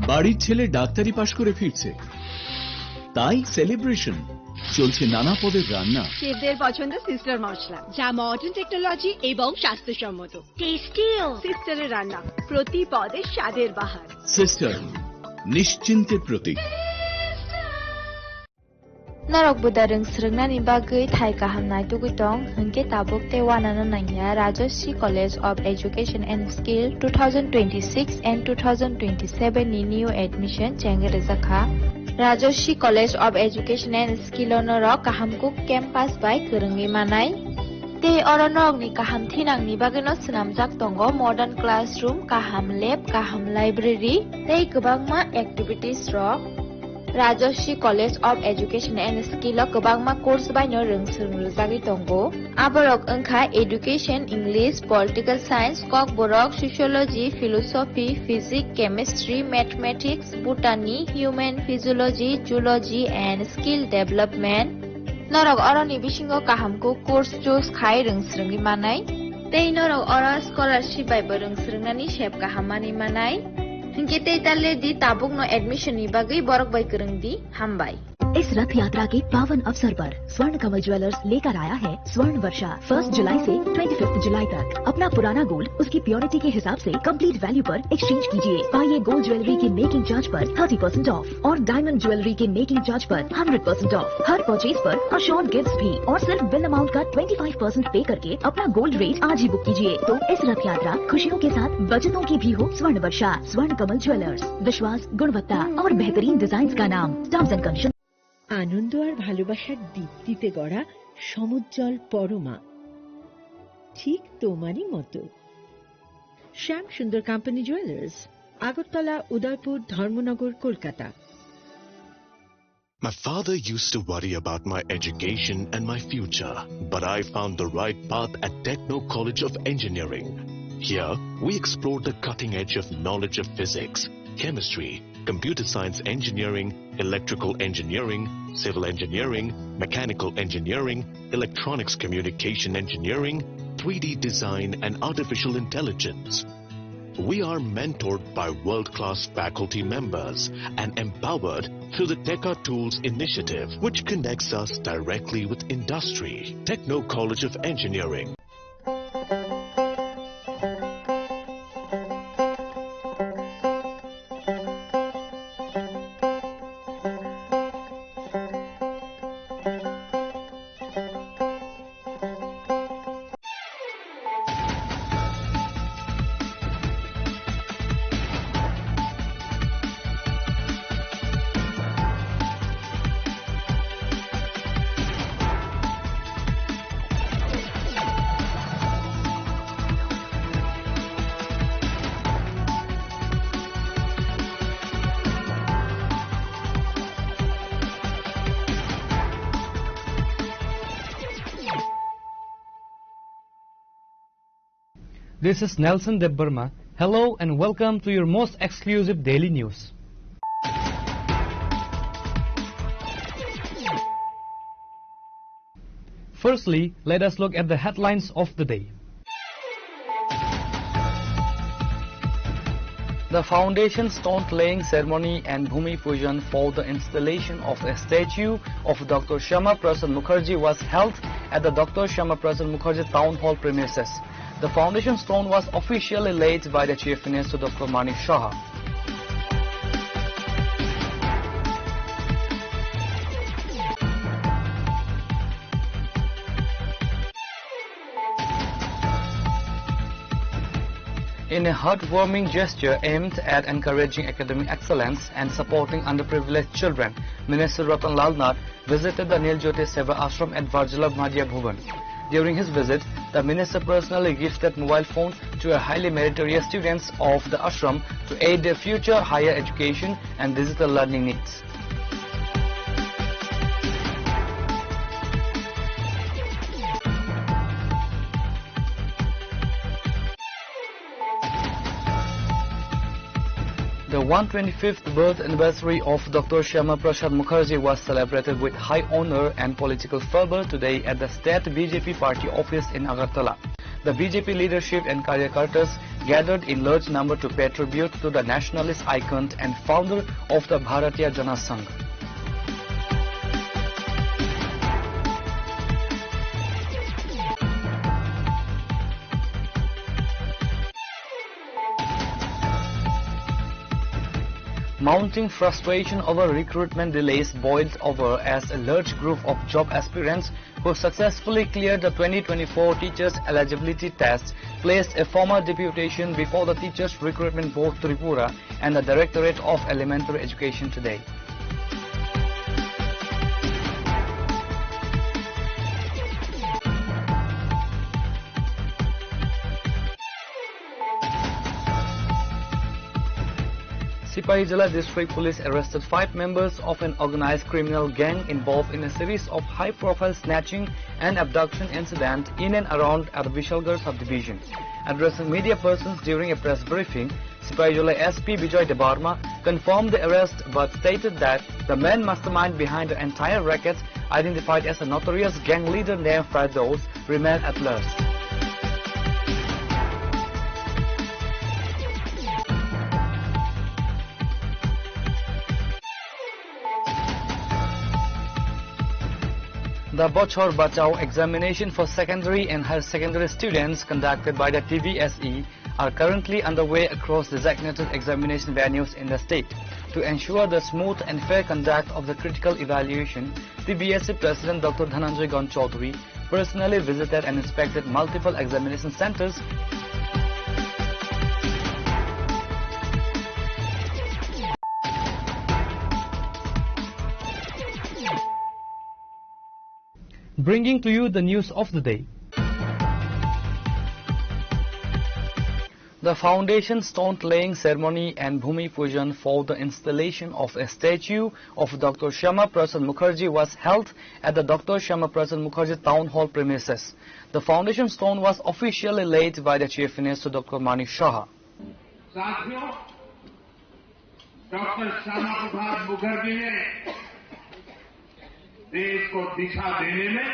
বাড়ির ছেলে ডাক্তারি পাশ করে ফিরছে, তাই সেলিব্রেশন। চলছে নানা পদের রান্না। শেফদের পছন্দ সিস্টার মশলা, যা মডার্ন টেকনোলজি এবং স্বাস্থ্যসম্মত। টেস্টিও সিস্টারের রান্না, প্রতি পদে স্বাদের বাহার। Sister, নিশ্চিন্তের Pratik. Narok budareng srengna bagui thai kahamnai tugutong hingke tabuk te wanana nangya Rajashri College of Education and Skill 2026 and 2027 ni new admission chengere zakha Rajashri College of Education and Skill onorok kahamkuk campus by kerengni manai te oronok ni kaham thinang ni bageno snamjak tongo modern classroom, kaham lab, kaham library tei kwbangma activities rok Rajashri College of Education and Skill kwbangma course baino rungsung rujagui tongo. Aborok wngkha Education, English, Political Science, Kok borok Sociology, Philosophy, Physics, Chemistry, Mathematics, Botany, Human Physiology, Zoology and Skill Development. Norok oroni bisingo kahamko course choose khai rungsrungni manai. Tei norok ora scholarship bai rungsrungnani shep kahamani manai. Hingke tei talle di tabuk no admission ni bagai borok bai kereng di hambai. इस रथ यात्रा के पावन अवसर पर स्वर्ण कमल jewellers लेकर आया है स्वर्ण वर्षा 1 जुलाई से 25 जुलाई तक। अपना पुराना गोल्ड उसकी प्योरिटी के हिसाब से कंप्लीट वैल्यू पर एक्सचेंज कीजिए। पाइए गोल्ड ज्वेलरी के मेकिंग चार्ज पर 30% ऑफ और डायमंड ज्वेलरी के मेकिंग चार्ज पर 100% ऑफ। हर परचेज पर अश्योर्ड गिफ्ट्स भी और सिर्फ बिल अमाउंट का 25% पे करके अपना गोल्ड रेट आज ही बुक कीजिए। तो इस रथ यात्रा खुशियों के साथ बचतों की भी हो। स्वर्ण वर्षा, स्वर्ण कमल ज्वेलर्स, विश्वास, गुणवत्ता और बेहतरीन डिजाइन का नाम। Terms and conditions. আনন্দ আর ভালোবাসার দীপ্তিতে গড়া সমুজ্জ্বল পরমা, ঠিক তোমারই মতো। শ্যাম সুন্দর company jewellers, Agartala, Udaipur, Dharmanagar, Kolkata. My father used to worry about my education and my future, but I found the right path at Techno College of Engineering. Here, we explored the cutting edge of knowledge of physics, chemistry, computer science engineering, electrical engineering, civil engineering, mechanical engineering, electronics communication engineering, 3D design and artificial intelligence. We are mentored by world-class faculty members and empowered through the Teka Tools initiative, which connects us directly with industry. Techno College of Engineering. This is Nelson Debbarma. Hello and welcome to your most exclusive daily news. Firstly, let us look at the headlines of the day. The foundation stone laying ceremony and Bhumi Pujan for the installation of a statue of Dr. Shyama Prasad Mukherjee was held at the Dr. Shyama Prasad Mukherjee Town Hall premises. The foundation stone was officially laid by the Chief Minister Dr. Manik Saha. In a heartwarming gesture aimed at encouraging academic excellence and supporting underprivileged children, Minister Ratan Lal Nath visited the Nil Jyoti Seva Ashram at Varjalabh Madhya Bhuvan. During his visit, the minister personally gifted mobile phone to a highly meritorious students of the ashram to aid their future higher education and digital learning needs. The 125th birth anniversary of Dr. Shyama Prasad Mukherjee was celebrated with high honor and political fervor today at the State BJP Party office in Agartala. The BJP leadership and Karyakartas gathered in large number to pay tribute to the nationalist icon and founder of the Bharatiya Jana Sangh. Mounting frustration over recruitment delays boiled over as a large group of job aspirants who successfully cleared the 2024 Teachers Eligibility Test placed a formal deputation before the Teachers Recruitment Board Tripura and the Directorate of Elementary Education today. Sipahi-Jala District Police arrested 5 members of an organized criminal gang involved in a series of high-profile snatching and abduction incidents in and around Vishalgarh subdivision. Addressing media persons during a press briefing, Sipahi-Jala SP Bijoy Debarma confirmed the arrest but stated that the main mastermind behind the entire racket, identified as a notorious gang leader named Firdaus, remained at large. The Bochhor Bachao examination for secondary and higher secondary students conducted by the TVSE are currently underway across designated examination venues in the state. To ensure the smooth and fair conduct of the critical evaluation, TVSE President Dr. Dhananjay Gaunt Chaudhary personally visited and inspected multiple examination centers. Bringing to you the news of the day. The foundation stone laying ceremony and Bhumi Pujan for the installation of a statue of Dr. Shyama Prasad Mukherjee was held at the Dr. Shyama Prasad Mukherjee Town Hall premises. The foundation stone was officially laid by the Chief Minister Dr. Manik Saha. Dr. Shyama Prasad Mukherjee ने देश को दिशा देने में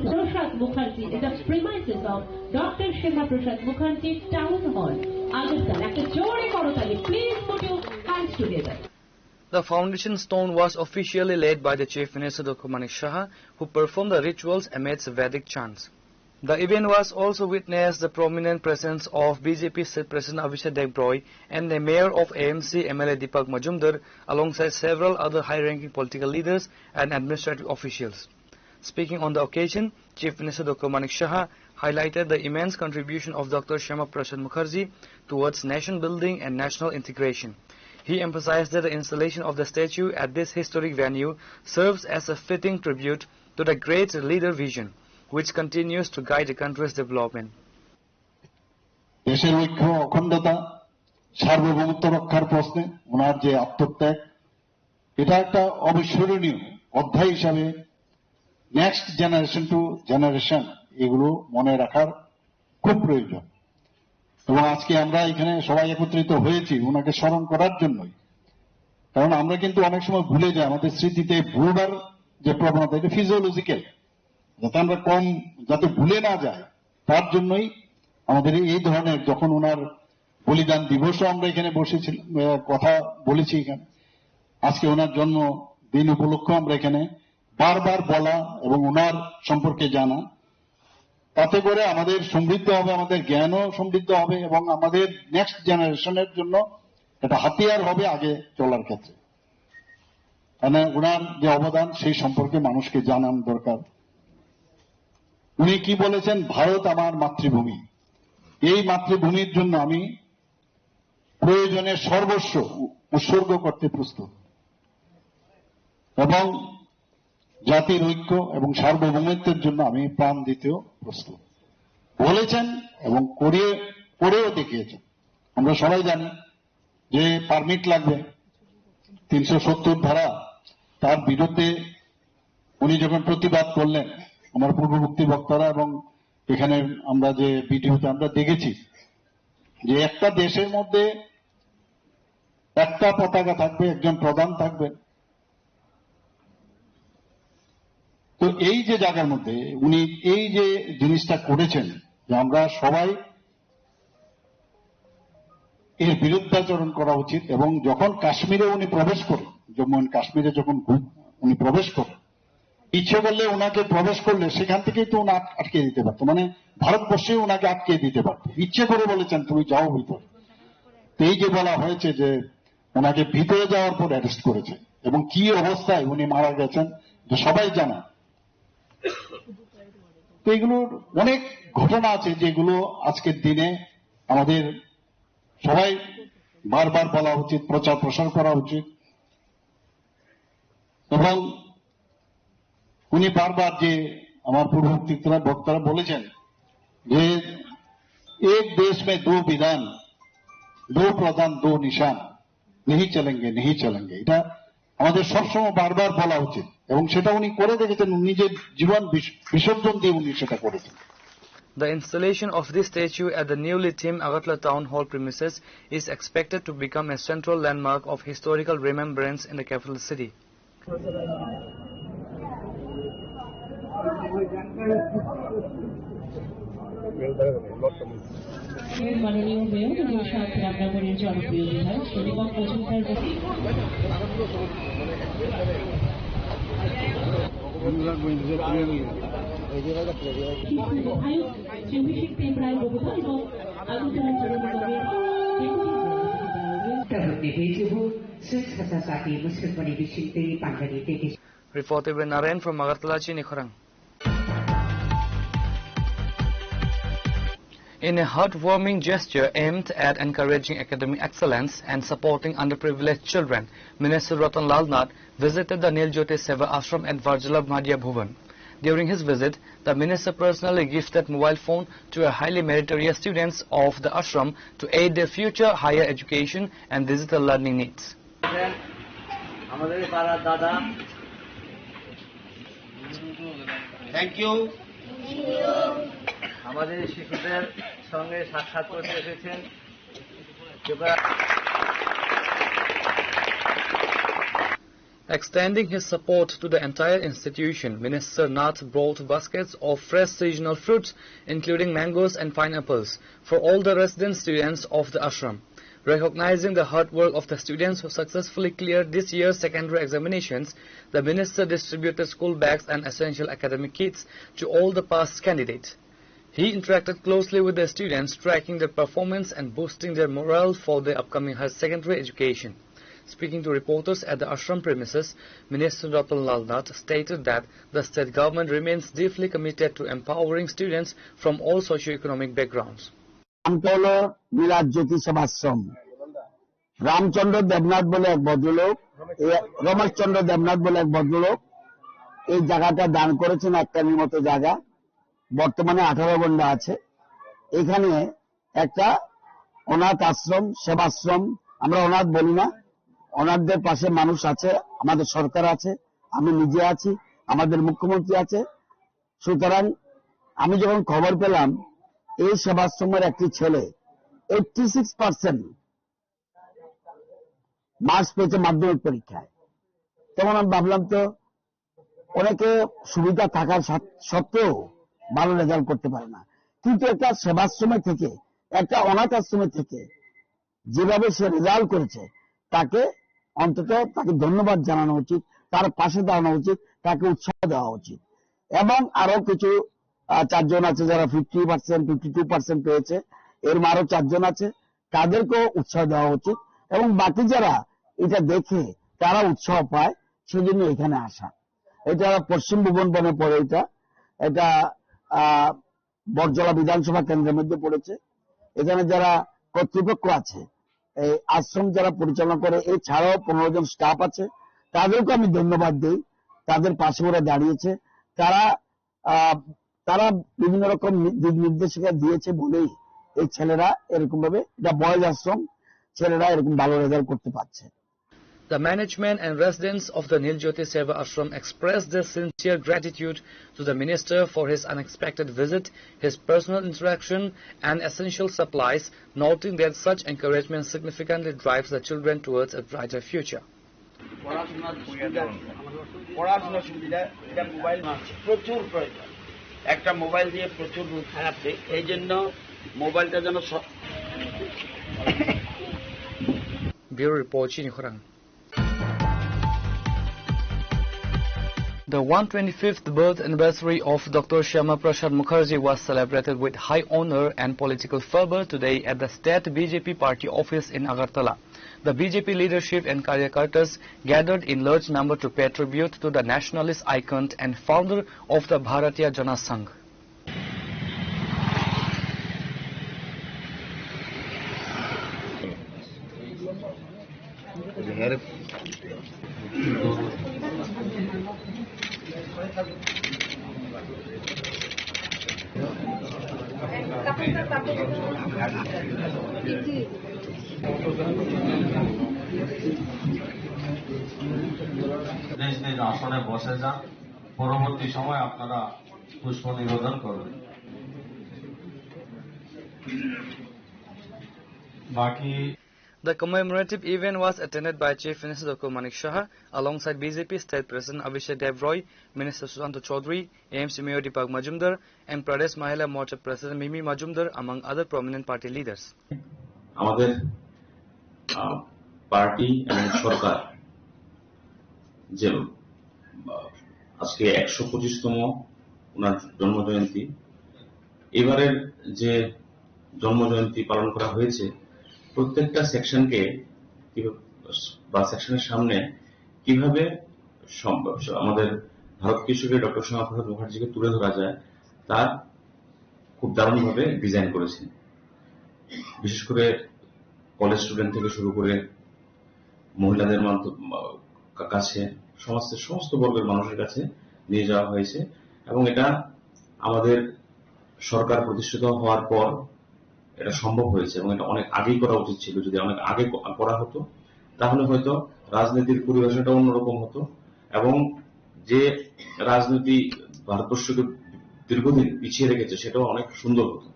Prasad Mukherjee is the premises of Dr. Shyama Prasad Mukherjee Town Hall. Please put your hands together. The foundation stone was officially laid by the Chief Minister Dr. Manik Saha, who performed the rituals amidst Vedic chants. The event was also witnessed the prominent presence of BJP State President Abhishek Devbroy and the Mayor of AMC MLA Deepak Majumdar, alongside several other high-ranking political leaders and administrative officials. Speaking on the occasion, Chief Minister Dr. Manik Saha highlighted the immense contribution of Dr. Shyama Prasad Mukherjee towards nation building and national integration. He emphasized that the installation of the statue at this historic venue serves as a fitting tribute to the great leader vision, which continues to guide the country's development. দেশের ঐক্য অখণ্ডতা সার্বভৌমত্ব রক্ষার প্রশ্নে ওনার যে আত্মত্যাগ এটা একটা অবিস্মরণীয় অধ্যায় হিসাবে নেক্সট জেনারেশন টু জেনারেশন এগুলো মনে রাখার খুব প্রয়োজন এবং আজকে আমরা এখানে সবাই একত্রিত হয়েছি ওনাকে স্মরণ করার জন্যই কারণ আমরা কিন্তু অনেক সময় ভুলে যাই আমাদের স্মৃতিতে ভুলবার যে প্রবণতা এটা ফিজিওলজিক্যাল যাতে আমরা কম যাতে ভুলে না যায় তার জন্যই আমাদের এই ধরনের যখন ওনার বলিদান দিবসও আমরা এখানে বসেছিলাম কথা বলেছি এখানে আজকে ওনার জন্ম দিন উপলক্ষে আমরা এখানে বারবার বলা এবং ওনার সম্পর্কে জানা তাতে করে আমাদের সমৃদ্ধ হবে আমাদের জ্ঞানও সমৃদ্ধ হবে এবং আমাদের নেক্সট জেনারেশনের জন্য এটা হাতিয়ার হবে আগে চলার ক্ষেত্রে মানে ওনার যে অবদান সেই সম্পর্কে মানুষকে জানান দরকার উনি কি বলেছেন ভারত আমার মাতৃভূমি এই মাতৃভূমির জন্য আমি প্রয়োজনে সর্বস্ব উৎসর্গ করতে প্রস্তুত এবং জাতির ঐক্য এবং সার্বভৌমত্বের জন্য আমি প্রাণ দিতেও প্রস্তুত বলেছেন এবং করেও দেখিয়েছেন আমরা সবাই জানি যে পারমিট লাগবে 370 ধারা তার বিরুদ্ধে উনি যখন প্রতিবাদ করলেন, আমার পূর্ববর্তী বক্তারা এবং এখানে আমরা যে ভিডিওতে আমরা দেখেছি যে একটা দেশের মধ্যে একটা পতাকা থাকবে, একজন প্রধান থাকবেন। তো এই যে জায়গার মধ্যে উনি এই যে জিনিসটা করেছেন, যে আমরা সবাই এর বিরুদ্ধাচরণ করা উচিত। এবং যখন কাশ্মীরে উনি প্রবেশ করেন, জম্মু এন্ড কাশ্মীরে যখন উনি প্রবেশ করেন, ইচ্ছে করলে ওনাকে প্রবেশ করলে সেখান থেকেই তো উনি আটকে দিতে পারতো, মানে ভারতবর্ষে ওনাকে আটকে দিতে পারতো। ইচ্ছে করে বলেছেন তুমি যাও ভিতরে। তো এই যে বলা হয়েছে যে ওনাকে ভিতরে যাওয়ার পর অ্যারেস্ট করেছে এবং কি অবস্থায় উনি মারা গেছেন যে সবাই জানা। তো এগুলোর অনেক ঘটনা আছে যেগুলো আজকের দিনে আমাদের সবাই বারবার বলা উচিত, প্রচার প্রসার করা উচিত। এবং উনি বারবার যে আমার পূর্ববর্তী বক্তারা বলেছেন যে এক দেশ মে দো বিধান, দো প্রধান, দো নিশান, নেহি চলেঙ্গে। এটা আমাদের সবসময় বারবার বলা উচিত এবং সেটা উনি করে দেখেছেন, নিজের জীবন বিসর্জন দিয়ে উনি সেটা করেছেন। The installation of this statue at the newly themed Agartala Town Hall premises is expected to become a central landmark of historical remembrance in the capital city. মাননীয় মেয়র এবং সাথে রান্নাঘরের জনপ্রিয় বিধায়ক দীপক মজুমদার বিধায়ক চন্দ্রশেখর প্রেম রায় বগুড়া এবং আগরতলা পৌর নিগমের Reported by Narayan from Agartala, Chinikhorang. In a heartwarming gesture aimed at encouraging academic excellence and supporting underprivileged children, Minister Ratan Lal Nath visited the Nil Jyoti Seva Ashram at Varjalabh Madhya Bhuvan. During his visit, the minister personally gifted mobile phone to a highly meritorious students of the ashram to aid their future higher education and digital learning needs. Thank you. আমাদের শিশুদের সঙ্গে সাক্ষাৎ করতে এসেছেন। Extending his support to the entire institution, Minister Nath brought baskets of fresh seasonal fruits, including mangoes and pineapples, for all the resident students of the ashram. Recognizing the hard work of the students who successfully cleared this year's secondary examinations, the minister distributed school bags and essential academic kits to all the past candidates. He interacted closely with the students, tracking their performance and boosting their morale for their upcoming higher secondary education. Speaking to reporters at the ashram premises, Minister Ratan Lal Nath stated that the state government remains deeply committed to empowering students from all socio-economic backgrounds. জ্যোতি সেবাশ্রম রামচন্দ্র দেবনাথ বলে এক ভদ্রলোক, রমেশচন্দ্র দেবনাথ বলে এক ভদ্রলোক এই জায়গাটা দান করেছেন, একটার মতো জায়গা বর্তমানে 18 গন্ডা আছে। এখানে একটা অনাথ আশ্রম, সেবাশ্রম, আমরা অনাথ বলি না, অনাথদের পাশে মানুষ আছে, আমাদের সরকার আছে, আমি নিজে আছি, আমাদের মুখ্যমন্ত্রী আছে। সুতরাং আমি যখন খবর পেলাম এই সেবাশ্রমের একটি ছেলে 86% মার্কস পেয়েছে মাধ্যমিক পরীক্ষায়, তখন আমি ভাবলাম তো অনেকে সুবিধা থাকার সত্ত্বেও ভালো রেজাল্ট করতে পারে না, কিন্তু একটা সেবাশ্রমে থেকে, একটা অনাথ আশ্রমে থেকে যেভাবে সে রেজাল্ট করেছে তাকে অন্তত তাকে ধন্যবাদ জানানো উচিত, তার পাশে দাঁড়ানো উচিত, তাকে উৎসাহ দেওয়া উচিত। এবং আরো কিছু 4 জন আছে যারা 50%, 52% পেয়েছে, এর আরো 4 জন আছে, তাদেরকেও উৎসাহ দেওয়া উচিত এবং বাকি যারা এটা দেখে তারা উৎসাহ পায়, সেজন্য এখানে আসা। এটা পশ্চিম ভুবনবনে পড়ে, এটা বরজলা বিধানসভা কেন্দ্রের মধ্যে পড়েছে। এখানে যারা কর্তৃপক্ষ আছে, এই আশ্রম যারা পরিচালনা করে, এছাড়াও 15 জন স্টাফ আছে, তাদেরকে আমি ধন্যবাদ দিই, তাদের পাশে ওরা দাঁড়িয়েছে। তারা বিভিন্ন রকম দিক নির্দেশিকা দিয়েছে বলেই এই ছেলেরা এরকম ভাবে, এটা বয়েজ আশ্রম, ছেলেরা এরকম ভালো রেজাল্ট করতে পারছে। The management and residents of the Niljoti Seva Ashram expressed their sincere gratitude to the minister for his unexpected visit, his personal interaction and essential supplies, noting that such encouragement significantly drives the children towards a brighter future. পড়াশোনার সুবিধা এটা mobile প্রচুর প্রয়োজন একটা mobile দিয়ে প্রচুর খারাপ দিক এই জন্য মোবাইলটা যেন Bureau Report Chini Khurang. The 125th birth anniversary of Dr. Shyama Prasad Mukherjee was celebrated with high honor and political fervor today at the State BJP Party office in Agartala. The BJP leadership and Karyakartas gathered in large number to pay tribute to the nationalist icon and founder of the Bharatiya Jana Sangh. নিজ নিজ আসনে বসে যান পরবর্তী সময় আপনারা পুষ্প নিবেদন করবেন বাকি The commemorative event was attended by Chief Minister Dr. Manik Shah alongside BJP State President Abhishek Dev Roy, Minister Sushant Chaudhary, AMC Mayor Deepak Majumdar and Pradesh Mahila Morcha President Mimi Majumdar among other prominent party leaders. আমাদের party এবং সরকার যে আজকে 125তম ওনার জন্মজয়ন্তী এবারের যে জন্মজয়ন্তী পালন করা হয়েছে প্রত্যেকটা সেকশনকে বা সেকশনের সামনে কিভাবে আমাদের ভারত কৃষকের ডক্টর শ্যামা প্রসাদ মুখার্জিকে তুলে ধরা যায় তার খুব দারুণভাবে ডিজাইন করেছেন বিশেষ করে কলেজ স্টুডেন্ট থেকে শুরু করে মহিলাদের কাছে সমাজের সমস্ত বর্গের মানুষের কাছে নিয়ে যাওয়া হয়েছে এবং এটা আমাদের সরকার প্রতিষ্ঠিত হওয়ার পর এটা সম্ভব হয়েছে এবং এটা অনেক আগেই করা উচিত ছিল যদি অনেক আগে করা হতো তাহলে হয়তো রাজনীতির পরিভাষাটা অন্যরকম হতো এবং যে রাজনীতি ভারতবর্ষকে দীর্ঘদিন পিছিয়ে রেখেছে সেটাও অনেক সুন্দর হতো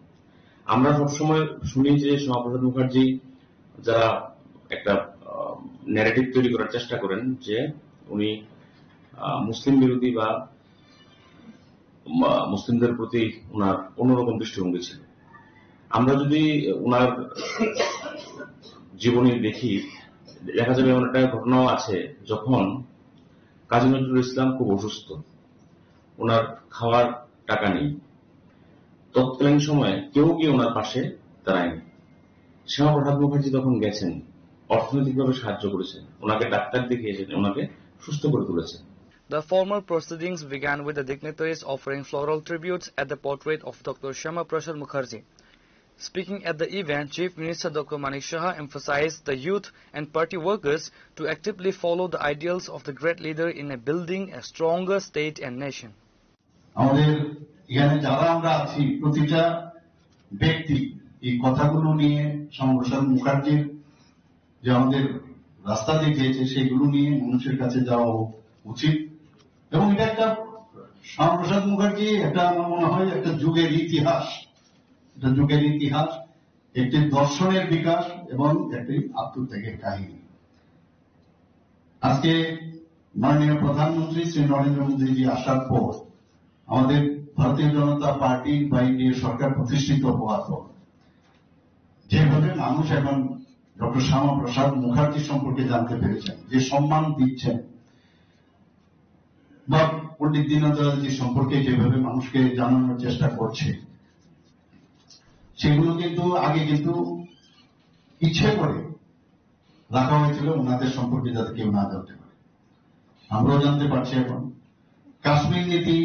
আমরা সবসময় শুনি যে শ্যামাপ্রসাদ মুখার্জি যারা একটা ন্যারেটিভ তৈরি করার চেষ্টা করেন যে উনি মুসলিম বিরোধী বা মুসলিমদের প্রতি ওনার অন্যরকম দৃষ্টিভঙ্গি ছিল আমরা যদি ওনার জীবনী দেখি দেখা যাবে এমন একটা ঘটনাও আছে যখন কাজী নজরুল ইসলাম খুব অসুস্থ ওনার খাওয়ার টাকা নেই তৎকালীন সময়ে কেউ গিয়ে ওনার পাশে দাঁড়ায়নি শ্যামাপ্রসাদ মুখার্জি তখন গেছেন অর্থনৈতিকভাবে সাহায্য করেছেন ওনাকে ডাক্তার দেখিয়েছেন ওনাকে সুস্থ করে তুলেছেন The formal proceedings began with the dignitaries offering floral tributes at the portrait of Dr. Shyama Prasad Mukherjee. Speaking at the event, Chief Minister Dr. Manik Shah emphasized the youth and party workers to actively follow the ideals of the great leader in building a stronger state and nation. আমাদের এখানে যারা আমরা আছি প্রতিটা ব্যক্তি এই কথাগুলো নিয়ে শ্যামাপ্রসাদ মুখার্জির যে আমাদের রাস্তা দেখিয়েছে সেগুলো নিয়ে মানুষের কাছে যাওয়া উচিত এবং এটা একটা শ্যামাপ্রসাদ মুখার্জি একটা আমার মনে হয় একটা যুগের ইতিহাস এটা যুগের ইতিহাস একটি দর্শনের বিকাশ এবং একটি আত্মত্যাগের কাহিনী আজকে মাননীয় প্রধানমন্ত্রী শ্রী নরেন্দ্র মোদীজি আসার পর আমাদের ভারতীয় জনতা পার্টি বা এনডিএ সরকার প্রতিষ্ঠিত হওয়ার পর যেভাবে মানুষ এখন ডক্টর শ্যামাপ্রসাদ মুখার্জি সম্পর্কে জানতে পেরেছেন যে সম্মান দিচ্ছেন বা পণ্ডিত দীনদয়ালজি সম্পর্কে যেভাবে মানুষকে জানানোর চেষ্টা করছে সেগুলো কিন্তু আগে কিন্তু ইচ্ছে করে রাখা হয়েছিল ওনাদের সম্পর্কে যাতে কেউ না জানতে পারে আমরাও জানতে পারছি এখন কাশ্মীর নীতি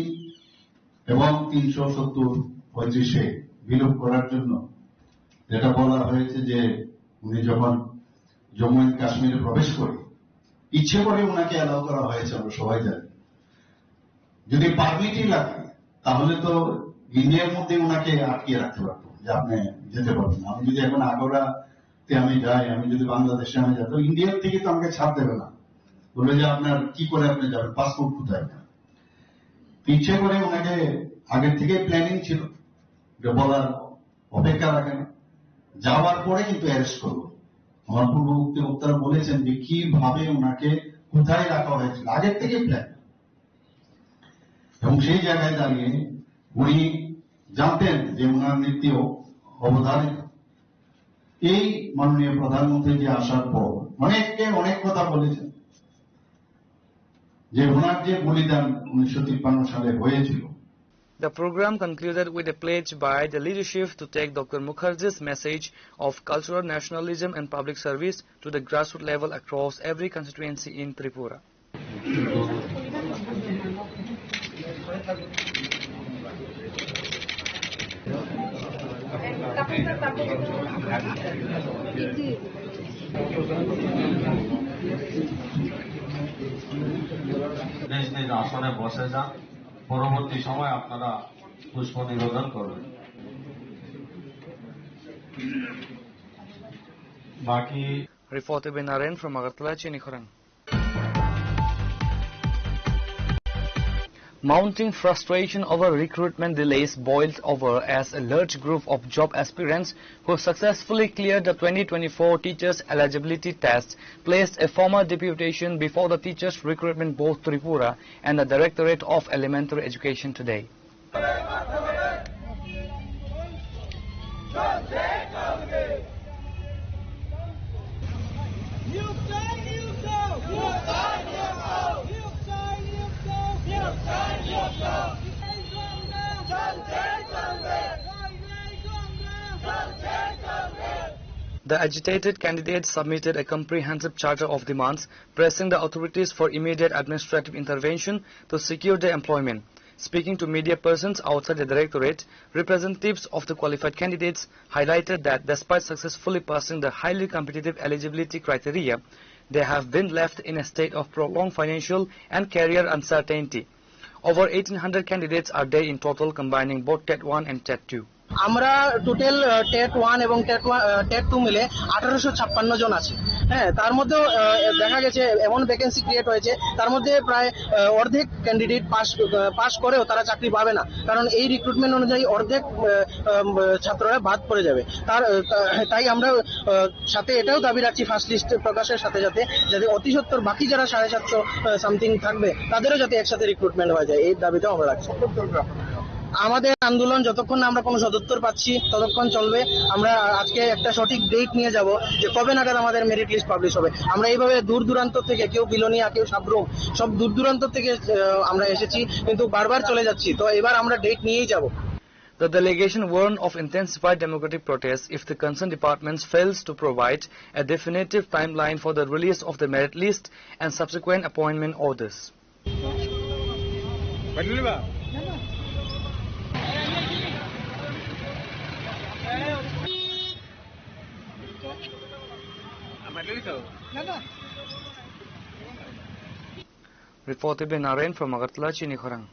এবং 370-35 বিলোপ করার জন্য যেটা বলা হয়েছে যে উনি যখন জম্মু এন্ড কাশ্মীরে প্রবেশ করে ইচ্ছে করে ওনাকে অ্যালাউ করা হয়েছে আমরা সবাই জানি যদি পারমিটই লাগে তাহলে তো ইন্ডিয়ার মধ্যে ওনাকে আটকিয়ে রাখতে পারতো যে আপনি যেতে পারবেন আমি যদি এখন আগ্রাতে আমি যাই আমি যদি বাংলাদেশে আমি যাই তো ইন্ডিয়ার থেকে তো আমাকে ছাড় দেবে না বললো যে আপনার কি করে আপনি যাবেন, পাসপোর্ট কোথায়? পিছিয়ে করে ওনাকে আগের থেকে প্ল্যানিং ছিল, বলার অপেক্ষা রাখেন, যাওয়ার পরে কিন্তু অ্যারেস্ট করবো। আমার পূর্ববর্তী বক্তারা বলেছেন যে কিভাবে ওনাকে কোথায় রাখা হয়েছিল, আগের থেকে প্ল্যান। এবং সেই জায়গায় দাঁড়িয়ে উনি জানতেন যে ওনার মৃত্যু অবধারিত। এই মাননীয় প্রধানমন্ত্রী যে আসার পর অনেককে অনেক কথা বলেছেন যে ওনার যে বলিদান 1953 সালে হয়েছিল। The program concluded with a pledge by the leadership to take Dr. Mukherjee's message of cultural nationalism and public service to the grassroots level across every constituency in Tripura. নিজ নিজ আসনে বসে যান, পরবর্তী সময় আপনারা পুষ্প নিবেদন করবেন। বাকি Reporter Benaren from Agartala, Chinikhorang. Mounting frustration over recruitment delays boiled over as a large group of job aspirants who successfully cleared the 2024 Teachers Eligibility Test placed a formal deputation before the Teachers Recruitment Board Tripura and the Directorate of Elementary Education today. The agitated candidates submitted a comprehensive charter of demands, pressing the authorities for immediate administrative intervention to secure their employment. Speaking to media persons outside the directorate, representatives of the qualified candidates highlighted that despite successfully passing the highly competitive eligibility criteria, they have been left in a state of prolonged financial and career uncertainty. Over 1,800 candidates are there in total, combining both TET 1 and TET 2. আমরা total TET 1 এবং TET 2 মিলে 1856 জন আছে। হ্যাঁ, তার মধ্যে দেখা গেছে এমন ভ্যাকেন্সি ক্রিয়েট হয়েছে, তার মধ্যে প্রায় অর্ধেক ক্যান্ডিডেট পাস করেও তারা চাকরি পাবে না, কারণ এই রিক্রুটমেন্ট অনুযায়ী অর্ধেক ছাত্ররা বাদ পড়ে যাবে। তাই আমরা সাথে এটাও দাবি রাখছি ফার্স্ট লিস্ট প্রকাশের সাথে সাথে যাতে অতি সত্বর বাকি যারা 750 সামথিং থাকবে তাদেরও যাতে একসাথে রিক্রুটমেন্ট হয়ে যায়, এই দাবিটাও আমরা রাখছি। আমাদের আন্দোলন যতক্ষণ না আমরা কোনো সদুত্তর পাচ্ছি ততক্ষণ চলবে। আমরা আজকে একটা সঠিক ডেট নিয়ে যাব যে কবে নাগাদ আমাদের মেরিট লিস্ট পাবলিশ হবে। আমরা এইভাবে দূর দূরান্ত থেকে, কেউ বিলোনিয়া, কেউ সাবরুম, সব দূর দূরান্ত থেকে আমরা এসেছি, কিন্তু বারবার চলে যাচ্ছি। তো এবার আমরা ডেট নিয়েই যাব। The delegation warned of intensified democratic protests if the concerned departments fails to provide a definitive timeline for the release of the merit list and subsequent appointment orders. Reported by Narayan from Agartala, Chinikhorang.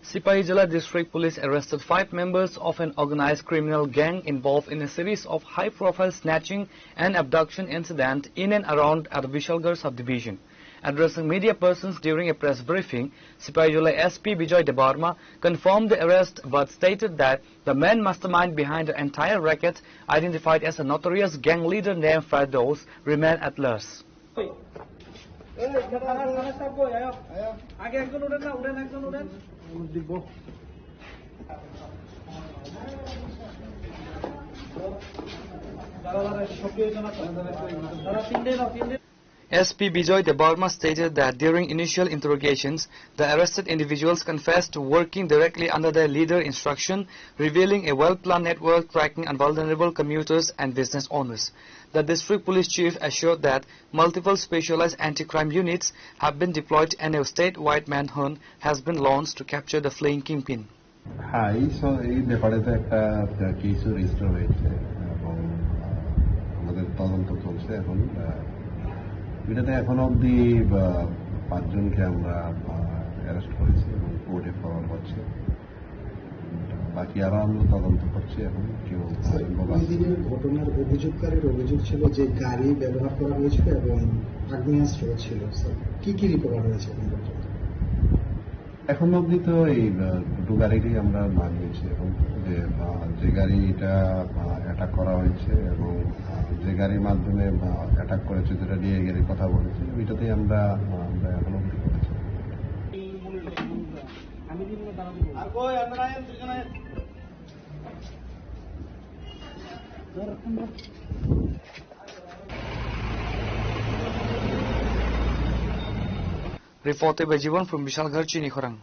Sipahijala District Police arrested 5 members of an organized criminal gang involved in a series of high-profile snatching and abduction incidents in and around Vishalgarh subdivision. Addressing media persons during a press briefing, Sipahijala SP Bijoy Debarma confirmed the arrest but stated that the main mastermind behind the entire racket, identified as a notorious gang leader named Firdaus, remained at large. SP Bijoy Debarma stated that during initial interrogations, the arrested individuals confessed to working directly under their leader instruction, revealing a well-planned network tracking vulnerable commuters and business owners. The district police chief assured that multiple specialized anti-crime units have been deployed and a statewide manhunt has been launched to capture the fleeing kingpin. হ্যাঁ, এই ব্যাপারে তো একটা কেসও register হয়েছে এবং আমাদের তদন্ত চলছে। এখন এটাতে এখন অব্দি 5 জনকে আমরা অ্যারেস্ট করেছি এবং কোর্টে ফরওয়ার্ড হচ্ছে। বাকি আরো আমরা তদন্ত করছি। এখন কেউ ওই দিনের ঘটনার অভিযোগকারীর অভিযোগ ছিল যে গাড়ি ব্যবহার করা হয়েছিল এবং আগ্নেয়াস্ত্র ছিল। কি কি রিকভার হয়েছে? এখন অবধি তো এই দুটো গাড়িরই আমরা মানিয়েছি এবং যে গাড়িটা অ্যাটাক করা হয়েছে এবং যে গাড়ির মাধ্যমে অ্যাটাক করেছে, যেটা নিয়ে গাড়ির কথা বলেছে, ওইটাতেই আমরা এখন অবধি করেছি। Reported by Jivan from Vishalgarh, Chinikhorang.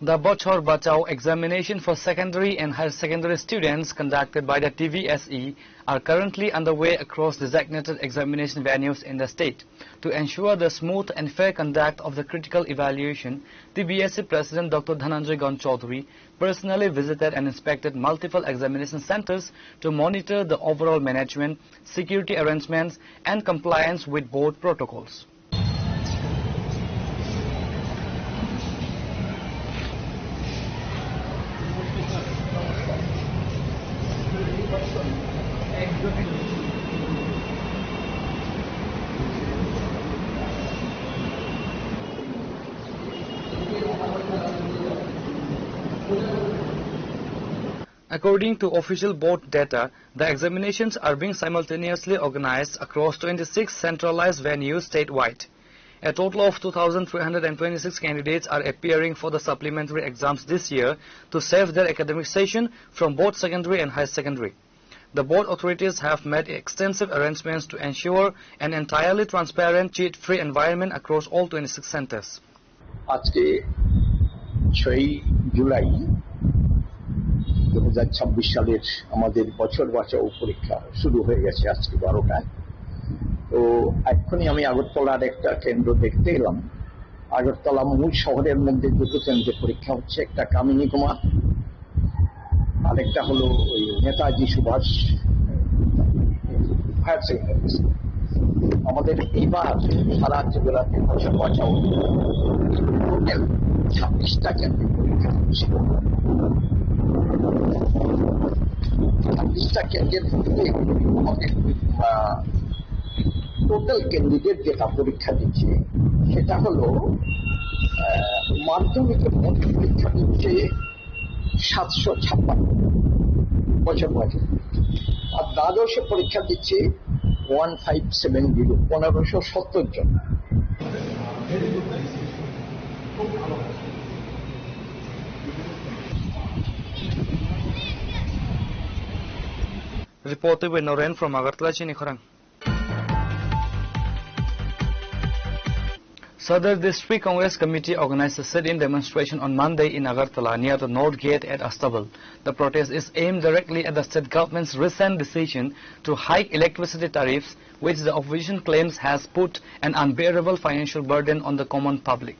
The Bochor Bachao examination for secondary and higher secondary students conducted by the TVSE are currently underway across designated examination venues in the state. To ensure the smooth and fair conduct of the critical evaluation, TVSE President Dr. Dhananjay Gaun Chaudhary personally visited and inspected multiple examination centers to monitor the overall management, security arrangements and compliance with board protocols. According to official board data, the examinations are being simultaneously organized across 26 centralized venues statewide. A total of 2,326 candidates are appearing for the supplementary exams this year to save their academic session from both secondary and higher secondary. The board authorities have made extensive arrangements to ensure an entirely transparent, cheat-free environment across all 26 centers. আজকে 6 জুলাই 2026 সালের আমাদের বছর বাঁচাও পরীক্ষা শুরু হয়ে গেছে আজকে 12টায়। তো এখনই আমি আগরতলার একটা কেন্দ্র দেখতে এলাম। আগরতলা মূল শহরের মধ্যে দুটো কেন্দ্রে পরীক্ষা হচ্ছে, একটা কামিনী কুমার, আরেকটা হলো ওই নেতাজি সুভাষ হায়ার সেকেন্ডারি। আমাদের এইবার সারা জেলাতে বছর বাঁচাও 26টা কেন্দ্রে পরীক্ষা হচ্ছে। 26টা কেন্দ্রের মধ্যে আমাদের টোটাল ক্যান্ডিডেট যেটা পরীক্ষা দিচ্ছে সেটা হলো মাধ্যমিকের মধ্যে পরীক্ষা দিচ্ছে 756 বছর বয়সে, আর দ্বাদশে পরীক্ষা দিচ্ছে 1570 1570 জন। Reported by Noren from Agartala, Chinikhorang. Sadar District Congress Committee organized a sit-in demonstration on Monday in Agartala near the North Gate at Astabal. The protest is aimed directly at the state government's recent decision to hike electricity tariffs, which the opposition claims has put an unbearable financial burden on the common public.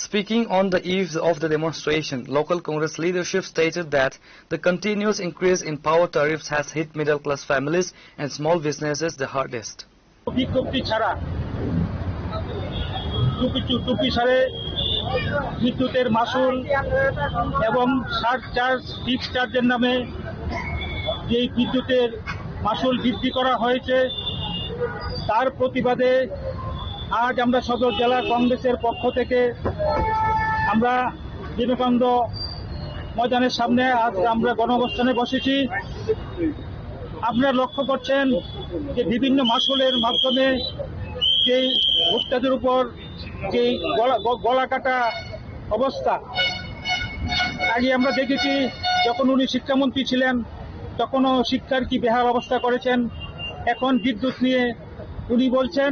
Speaking on the eve of the demonstration, local Congress leadership stated that the continuous increase in power tariffs has hit middle-class families and small businesses the hardest. বিদ্যুতের মাসুল এবং surcharge fix চার্জের নামে যে বিদ্যুতের মাসুল বৃদ্ধি করা হয়েছে তার প্রতিবাদে আজ আমরা সদর জেলা কংগ্রেসের পক্ষ থেকে আমরা বিবেকানন্দ ময়দানের সামনে আজ আমরা গণঅবস্থানে বসেছি। আপনারা লক্ষ্য করছেন যে বিভিন্ন মাসুলের মাধ্যমে যে ভোক্তাদের উপর যে গলা কাটা অবস্থা, আগে আমরা দেখেছি যখন উনি শিক্ষামন্ত্রী ছিলেন তখনও শিক্ষার কি বেহাল অবস্থা করেছেন। এখন বিদ্যুৎ নিয়ে উনি বলছেন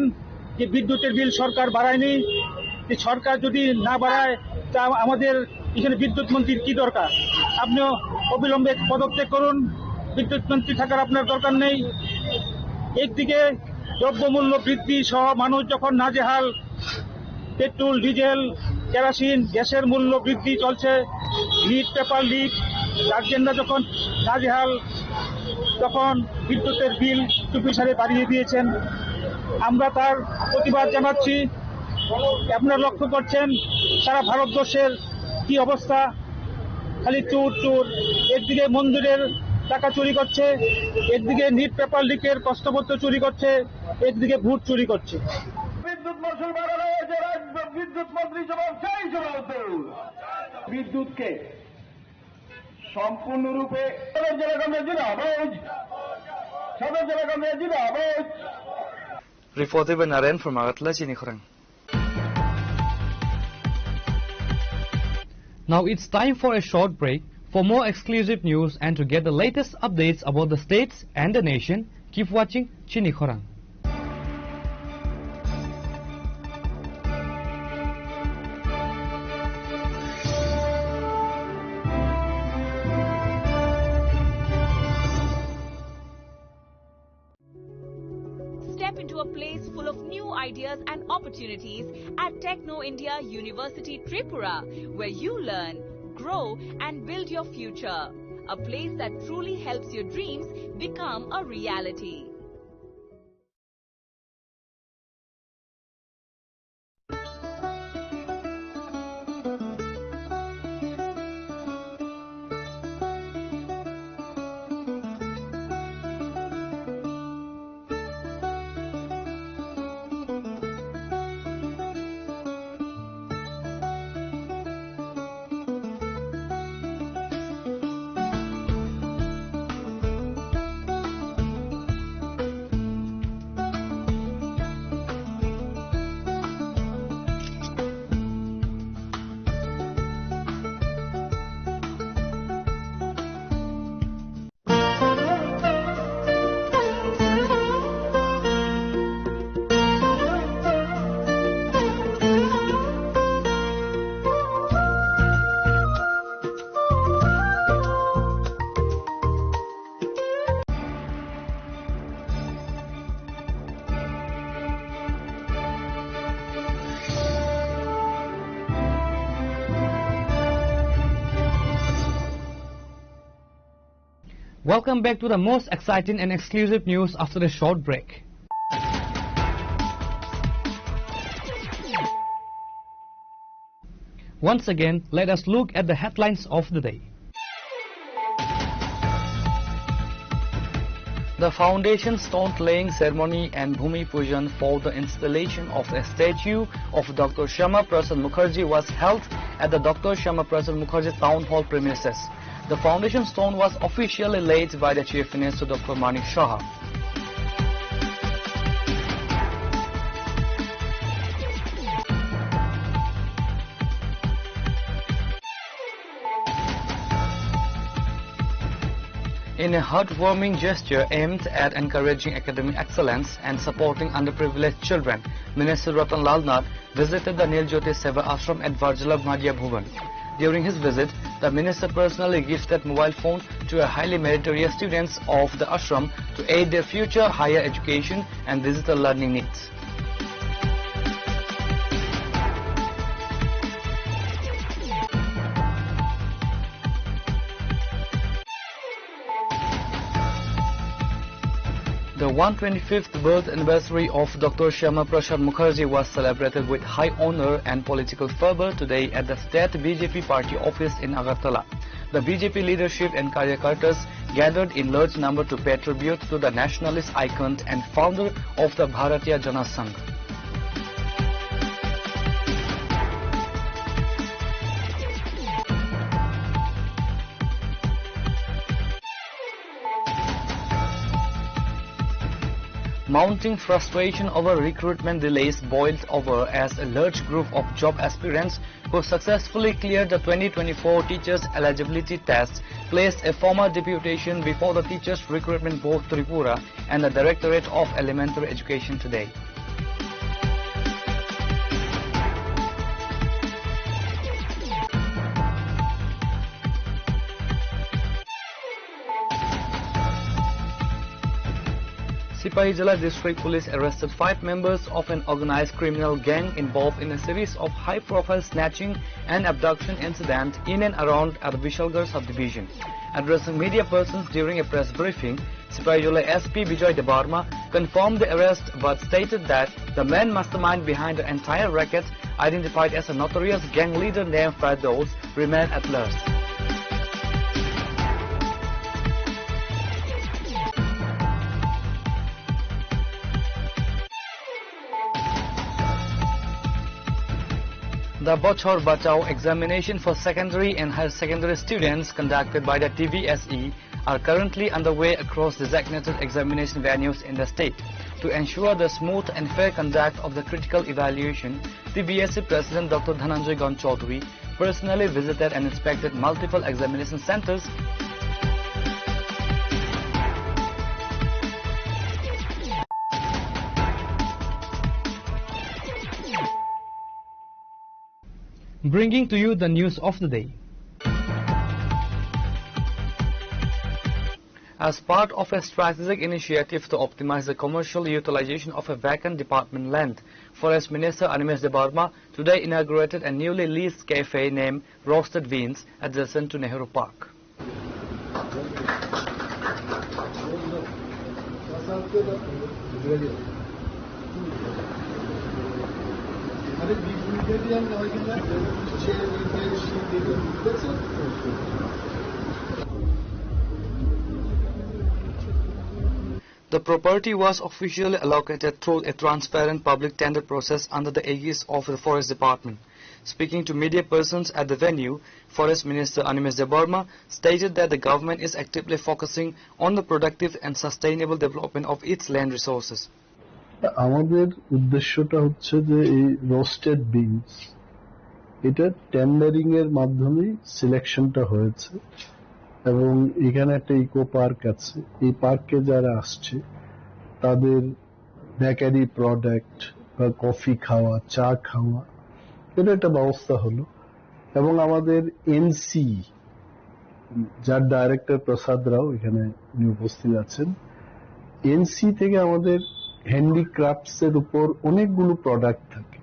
যে বিদ্যুতের বিল সরকার বাড়ায়নি, যে সরকার যদি না বাড়ায় তা আমাদের এখানে বিদ্যুৎ মন্ত্রীর কি দরকার? আপনিও অবিলম্বে পদত্যাগ করুন, বিদ্যুৎ মন্ত্রী থাকার আপনার দরকার নেই। একদিকে দ্রব্যমূল্য বৃদ্ধি সহ মানুষ যখন নাজেহাল, পেট্রোল ডিজেল কেরোসিন গ্যাসের মূল্য বৃদ্ধি চলছে, লিড পেপার লিড গার্জেনরা যখন নাজেহাল, তখন বিদ্যুতের বিল চুপিসারে বাড়িয়ে দিয়েছেন। আমরা তার প্রতিবাদ জানাচ্ছি। আপনারা লক্ষ্য করছেন সারা ভারতবর্ষের কি অবস্থা, খালি চোর চোর। একদিকে মন্দিরের টাকা চুরি করছে, একদিকে নিট পেপার লিকের প্রশ্নপত্র চুরি করছে, একদিকে ভোট চুরি করছে। বিদ্যুৎ মশল বাড়ানো হয়েছে, বিদ্যুৎ মন্ত্রী জবাব চাই, জবাব দেন। বিদ্যুৎকে সম্পূর্ণরূপে সদর জেলা কংগ্রেস জিন্দাবাদ, সদর জেলা কংগ্রেস জিন্দাবাদ। Reported by Naren from Agatla, Chini Khurang. Now it's time for a short break. For more exclusive news and to get the latest updates about the states and the nation, keep watching Chini Khurang. Step into a place full of new ideas and opportunities at Techno India University Tripura, where you learn, grow and build your future. A place that truly helps your dreams become a reality. Welcome back to the most exciting and exclusive news after a short break. Once again, let us look at the headlines of the day. The foundation stone laying ceremony and Bhumi Pujan for the installation of a statue of Dr. Shyama Prasad Mukherjee was held at the Dr. Shyama Prasad Mukherjee Town Hall premises. The foundation stone was officially laid by the Chief Minister Dr. Manik Shah. In a heartwarming gesture aimed at encouraging academic excellence and supporting underprivileged children, Minister Ratan Lal Nath visited the Nil Jyoti Seva Ashram at Varjalabh Madhya Bhuvan. During his visit, the minister personally gifted mobile phone to a highly meritorious students of the ashram to aid their future higher education and digital learning needs. The 125th birth anniversary of Dr. Shyama Prasad Mukherjee was celebrated with high honor and political fervor today at the State BJP Party office in Agartala. The BJP leadership and Karyakartas gathered in large number to pay tribute to the nationalist icon and founder of the Bharatiya Jana Sangh. Mounting frustration over recruitment delays boiled over as a large group of job aspirants who successfully cleared the 2024 Teachers Eligibility Test placed a formal deputation before the Teachers Recruitment Board Tripura and the Directorate of Elementary Education today. Sipahijala District Police arrested 5 members of an organized criminal gang involved in a series of high-profile snatching and abduction incidents in and around Vishalgarh subdivision. Addressing media persons during a press briefing, Sipahijola SP Bijoy Debarma confirmed the arrest but stated that the main mastermind behind the entire racket, identified as a notorious gang leader named Firdaus, remained at large. The Bochor Bachao examination for secondary and higher secondary students conducted by the TVSE are currently underway across designated examination venues in the state. To ensure the smooth and fair conduct of the critical evaluation, TVSE President Dr. Dhananjay Gautam Chaudhary personally visited and inspected multiple examination centers. Bringing to you the news of the day. As part of a strategic initiative to optimize the commercial utilization of a vacant department land, Forest Minister Animesh Debarma today inaugurated a newly leased cafe named Roasted Beans adjacent to Nehru Park. The property was officially allocated through a transparent public tender process under the aegis of the Forest Department. Speaking to media persons at the venue, Forest Minister Animesh Debarma stated that the government is actively focusing on the productive and sustainable development of its land resources. আমাদের উদ্দেশ্যটা হচ্ছে যে এই roasted beans এটা tendering এর মাধ্যমে সিলেকশনটা হয়েছে এবং এখানে একটা ইকো পার্ক আছে এই পার্কে যারা আসছে তাদের বেকারি প্রোডাক্ট বা কফি খাওয়া চা খাওয়া এটা একটা ব্যবস্থা হলো এবং আমাদের এনসি যার ডাইরেক্টর প্রসাদ রাও এখানে উপস্থিত আছেন এনসি থেকে আমাদের হ্যান্ডিক্রাফটস এর উপর অনেকগুলো প্রোডাক্ট থাকে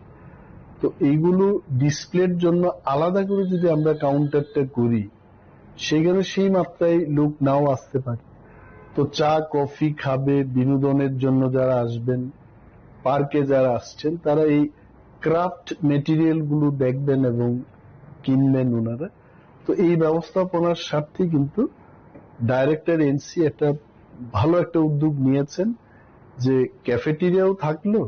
তো এইগুলো ডিসপ্লের জন্য আলাদা করে যদি আমরা কাউন্টারটা করি সেখানে সেই মাত্রায় লোক নাও আসতে পারে তো চা কফি খাবে বিনোদনের জন্য যারা আসবেন পার্কে যারা আসছেন তারা এই ক্রাফট মেটেরিয়াল গুলো দেখবেন এবং কিনবেন ওনারা তো এই ব্যবস্থাপনার স্বার্থে কিন্তু ডাইরেক্টর এনসি একটা ভালো একটা উদ্যোগ নিয়েছেন যে ক্যাফেটেরিয়াও থাকলো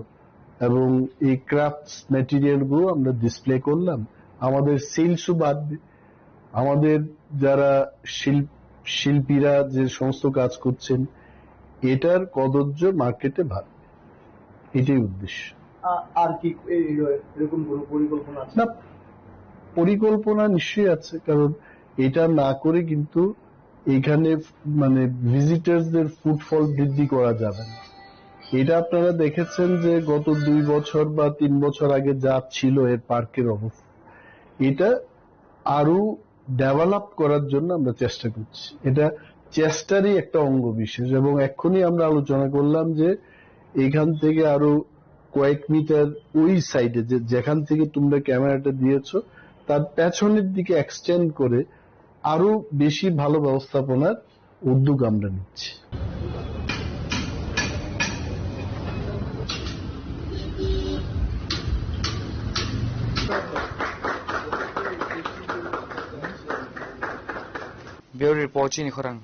এবং এই ক্রাফটস মেটেরিয়াল গুলো আমরা ডিসপ্লে করলাম আমাদের সেলসও বাড়বে আমাদের যারা শিল্পীরা যে সমস্ত কাজ করছেন এটার কদর্য মার্কেটে বাড়বে এটাই উদ্দেশ্য আর কি এরকম কোনো পরিকল্পনা আছে না পরিকল্পনা নিশ্চয়ই আছে কারণ এটা না করে কিন্তু এখানে মানে ভিজিটার্সদের ফুটফল বৃদ্ধি করা যাবে না এটা আপনারা দেখেছেন যে গত 2 বছর বা 3 বছর আগে যা ছিল এর পার্কের অবস্থা এটা আরো ডেভেলপ করার জন্য আমরা চেষ্টা করছি এটা চেষ্টারই একটা অঙ্গ বিশেষ এবং এখনই আমরা আলোচনা করলাম যে এখান থেকে আরো কয়েক মিটার ওই সাইডে যেখান থেকে তোমরা ক্যামেরাটা দিয়েছো তার পেছনের দিকে এক্সটেন্ড করে আরো বেশি ভালো ব্যবস্থাপনার উদ্যোগ আমরা নিচ্ছি Bureau Report Chini Khorang.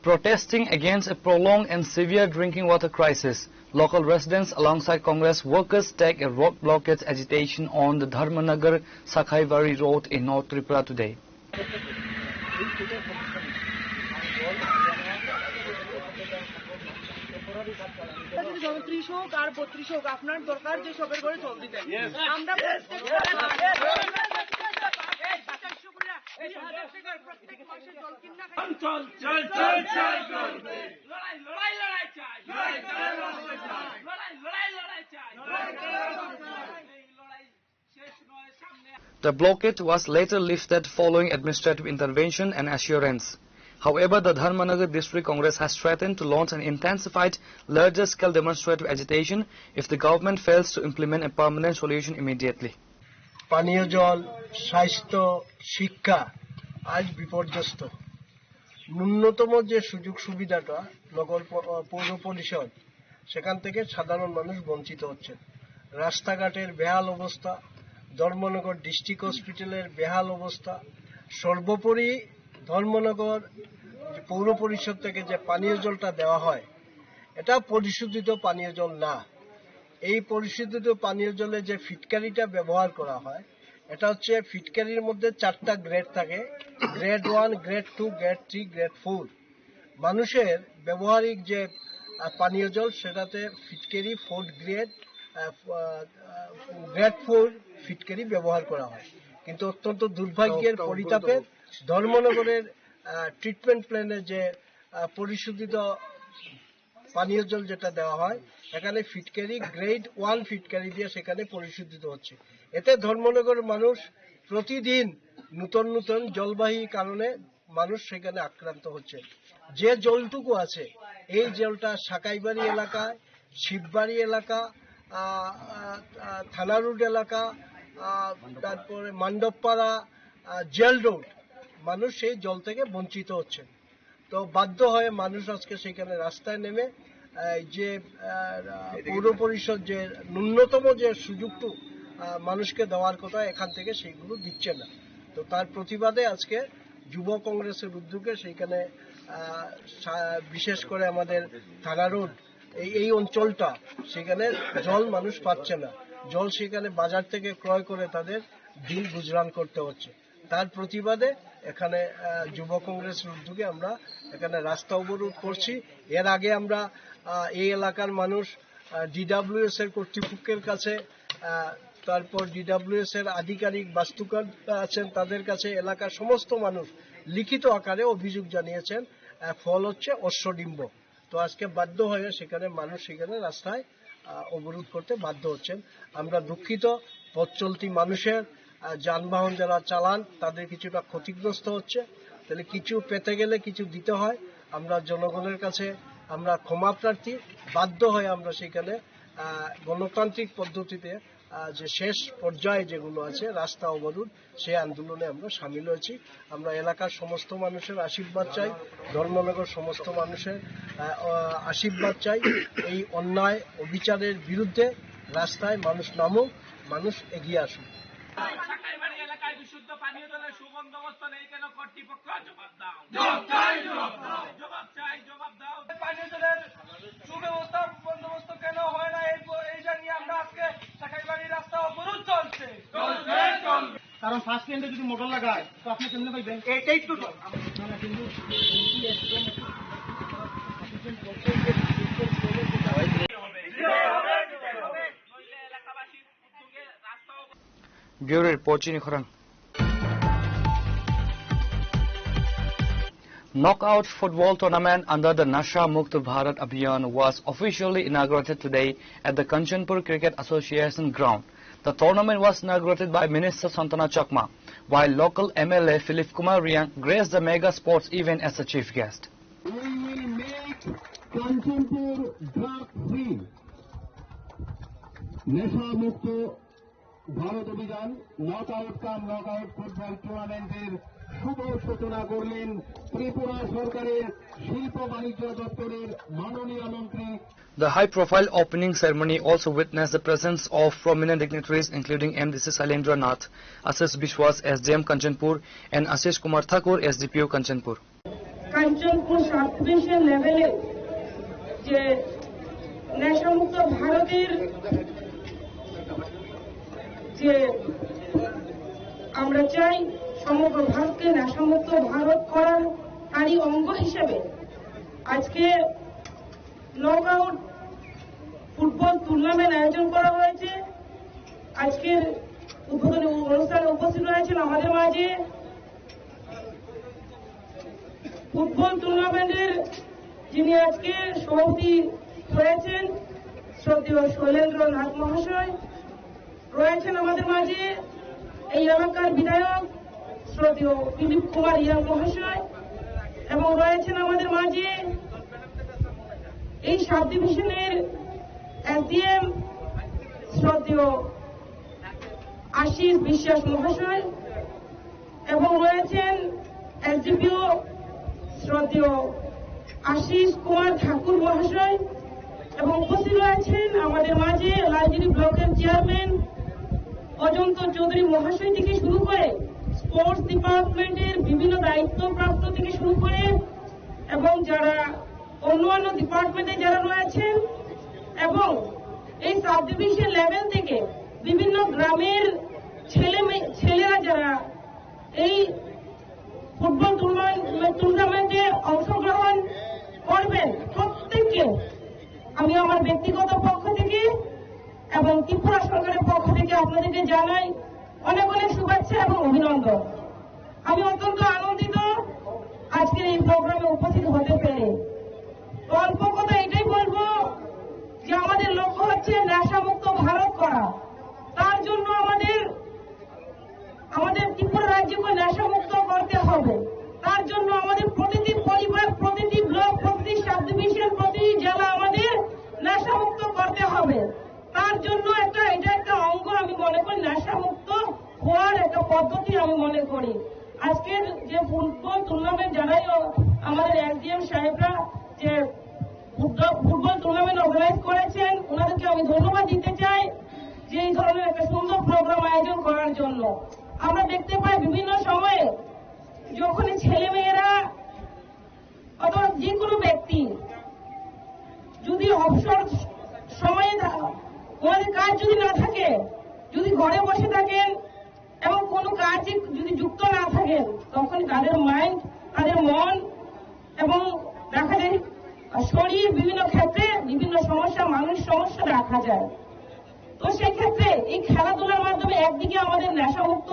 Protesting against a prolonged and severe drinking water crisis, local residents alongside Congress workers take a road blockade agitation on the Dharmanagar Sakhaivari Road in North Tripura today. The blockade was later lifted following administrative intervention and assurance. However, the Dharmanagar District Congress has threatened to launch an intensified, larger-scale demonstrative agitation if the government fails to implement a permanent solution immediately. পানীয় জল, স্বাস্থ্য, শিক্ষা আজ বিপর্যস্ত। ন্যূনতম যে সুযোগ সুবিধাটা নগর পৌর পরিষদ, সেখান থেকে সাধারণ মানুষ বঞ্চিত হচ্ছে। রাস্তাঘাটের বেহাল অবস্থা, ধর্মনগর ডিস্ট্রিক্ট হসপিটালের বেহাল অবস্থা, সর্বোপরি ধর্মনগর পৌর পরিষদ থেকে যে পানীয় জলটা দেওয়া হয় এটা পরিশোধিত পানীয় জল না। এই পরিশোধিত পানীয় জলে যে ফিটকারিটা ব্যবহার করা হয় এটা হচ্ছে ফিটকারির মধ্যে 4টা গ্রেড থাকে, গ্রেড 1, গ্রেড 2, গ্রেড 3, গ্রেড 4। মানুষের ব্যবহারিক যে পানীয় জল সেটাতে ফিটকারি 4 গ্রেড, গ্রেড 4 ফিটকারি ব্যবহার করা হয়। কিন্তু অত্যন্ত দুর্ভাগ্যের পরিতাপে ধর্মনগরের ট্রিটমেন্ট প্ল্যানে যে পরিশোধিত পানীয় জল যেটা দেওয়া হয় এখানে ফিটকারি গ্রেড 1 ফিটকারি দিয়ে সেখানে পরিশোধিত হচ্ছে। এতে ধর্মনগরের মানুষ প্রতিদিন নতুন নতুন জলবাহী কারণে মানুষ সেখানে আক্রান্ত হচ্ছে। যে জলটুকু আছে এই জলটা সাকাইবাড়ি এলাকা, শিববাড়ি এলাকা, থানা রোড এলাকা, তারপরে মান্ডবপাড়া, জেল রোড, মানুষ সেই জল থেকে বঞ্চিত হচ্ছে। তো বাধ্য হয়ে মানুষ আজকে সেখানে রাস্তায় নেমে যে পৌর পরিষদ যে ন্যূনতম যে সুযোগটু মানুষকে দেওয়ার কথা এখান থেকে সেইগুলো দিচ্ছে না। তো তার প্রতিবাদে আজকে যুব কংগ্রেসের উদ্যোগে সেইখানে বিশেষ করে আমাদের থানা রোড এই অঞ্চলটা সেখানে জল মানুষ পাচ্ছে না, জল সেখানে বাজার থেকে ক্রয় করে তাদের দিন গুজরান করতে হচ্ছে। তার প্রতিবাদে এখানে যুব কংগ্রেসের উদ্যোগে আমরা এখানে রাস্তা অবরোধ করছি। এর আগে আমরা এই এলাকার মানুষ ডিডব্লিউএস এর কর্তৃপক্ষের কাছে, তারপর ডিডব্লিউএস এর আধিকারিক বাস্তুকার আছেন তাদের কাছে, এলাকার সমস্ত মানুষ লিখিত আকারে অভিযোগ জানিয়েছেন। ফল হচ্ছে অশ্বডিম্ব। তো আজকে বাধ্য হয়ে সেখানে মানুষ সেখানে রাস্তায় অবরোধ করতে বাধ্য হচ্ছেন। আমরা দুঃখিত, পথ চলতি মানুষের যানবাহন যারা চালান তাদের কিছুটা ক্ষতিগ্রস্ত হচ্ছে। তাহলে কিছু পেতে গেলে কিছু দিতে হয়। আমরা জনগণের কাছে আমরা ক্ষমা প্রার্থী। বাধ্য হয়ে আমরা সেখানে গণতান্ত্রিক পদ্ধতিতে যে শেষ পর্যায়ে যেগুলো আছে রাস্তা অবরোধ, সেই আন্দোলনে আমরা সামিল হয়েছি। আমরা এলাকার সমস্ত মানুষের আশীর্বাদ চাই, ধর্মনগর সমস্ত মানুষের আশীর্বাদ চাই। এই অন্যায় অবিচারের বিরুদ্ধে রাস্তায় মানুষ নামুক, মানুষ এগিয়ে আসুক। এলাকায় বিশুদ্ধ পানীয় জলের সুবন্দোবস্ত নেই কেন? কর্তৃপক্ষ জবাব দাও। জবাব দাও। পানীয় জলের সুব্যবস্থা বন্দোবস্ত কেন হয় না এই জানিয়ে আমরা আজকে সাকাইবাড়ির রাস্তা অবরোধ চলছে। কারণ ফার্স্ট এন্ডে যদি মোটর লাগায় তো আপনি কেমনে পাইবেন? এইটাই তো Bureau report Chini Khurang. Knockout football tournament under the Nasha Mukt Bharat Abhiyan was officially inaugurated today at the Kanchanpur Cricket Association ground. The tournament was inaugurated by Minister Santana Chakma, while local MLA Philip Kumar Riang graced the mega sports event as the chief guest. We will make Kanchanpur drug free. Nasha Mukt Bharat অভিযান knockout football টুর্নামেন্টের শুভ সূচনা করলেন ত্রিপুরা সরকারের শিল্প বাণিজ্য দপ্তরের মাননীয় মন্ত্রী। The high-profile opening ceremony also witnessed the presence of prominent dignitaries including MDC Sailendra Nath, Ashish Bishwas, SDM Kanchanpur, and Ashish Kumar Thakur, SDPO Kanchanpur. Kanchanpur sub division লেভেলে যে নেশামুক্ত ভারতের যে আমরা চাই সমগ্র ভারতকে নেশামুক্ত ভারত করার তারই অঙ্গ হিসেবে আজকে নকআউট ফুটবল টুর্নামেন্ট আয়োজন করা হয়েছে। আজকের উদ্বোধনী অনুষ্ঠানে উপস্থিত রয়েছেন আমাদের মাঝে ফুটবল টুর্নামেন্টের যিনি আজকে সভাপতি হয়েছেন শ্রদ্ধেয় শৈলেন্দ্র নাথ মহাশয়, রয়েছেন আমাদের মাঝে এই এলাকার বিধায়ক শ্রদ্ধেয় ফিলিপ কুমার রিয়াং মহাশয়, এবং রয়েছেন আমাদের মাঝে এই সাব ডিভিশনের এসডিএম শ্রদ্ধেয় আশিস বিশ্বাস মহাশয় এবং রয়েছেন এসডিপিও শ্রদ্ধেয় আশিস কুমার ঠাকুর মহাশয় এবং উপস্থিত রয়েছেন আমাদের মাঝে লালজিরি ব্লকের চেয়ারম্যান অজন্ত চৌধুরী মহাশয় থেকে শুরু করে স্পোর্টস ডিপার্টমেন্টের বিভিন্ন দায়িত্বপ্রাপ্ত থেকে শুরু করে এবং যারা অন্যান্য ডিপার্টমেন্টে যারা রয়েছেন এবং এই সাব ডিভিশন লেভেল থেকে বিভিন্ন গ্রামের ছেলেরা যারা এই ফুটবল টুর্নামেন্টে অংশগ্রহণ করবেন প্রত্যেককে আমি আমার ব্যক্তিগত পক্ষ থেকে এবং ত্রিপুরা সরকারের পক্ষ থেকে আপনাদেরকে জানাই অনেক অনেক শুভেচ্ছা এবং অভিনন্দন। আমি অত্যন্ত আনন্দিত আজকের এই প্রোগ্রামে উপস্থিত হতে পেরে। অল্প কথা এটাই বলবো যে আমাদের লক্ষ্য হচ্ছে নেশামুক্ত ভারত করা। তার জন্য আমাদের ত্রিপুরা রাজ্যকে নেশামুক্ত করতে হবে। তার জন্য আমাদের প্রতিটি পরিবার, প্রতিটি ব্লক, প্রতিটি সাব ডিভিশন, প্রতিটি জেলা আমাদের নেশামুক্ত করতে হবে। তার জন্য এটা একটা অঙ্গ আমি মনে করি, নেশামুক্ত হওয়ার একটা পদ্ধতি আমি মনে করি। আজকের যে ফুটবল টুর্নামেন্ট যারাই আমাদের এসডিএম সাহেবরা যে ফুটবল টুর্নামেন্ট অর্গানাইজ করেছেন ওনাদেরকে আমি ধন্যবাদ দিতে চাই যে এই ধরনের একটা সুন্দর প্রোগ্রাম আয়োজন করার জন্য। আমরা দেখতে পাই বিভিন্ন সময়ে যখন ছেলেমেয়েরা অথবা যে কোনো ব্যক্তি যদি অবসর সময়ে ওনাদের কাজ যদি না থাকে, যদি ঘরে বসে থাকেন এবং কোনো কাজে যদি যুক্ত না থাকেন তখন তাদের মাইন্ড, তাদের মন এবং দেখা যায় শরীর বিভিন্ন ক্ষেত্রে বিভিন্ন সমস্যা, মানসিক সমস্যা দেখা যায়। তো সেক্ষেত্রে এই খেলাধুলার মাধ্যমে একদিকে আমাদের নেশামুক্ত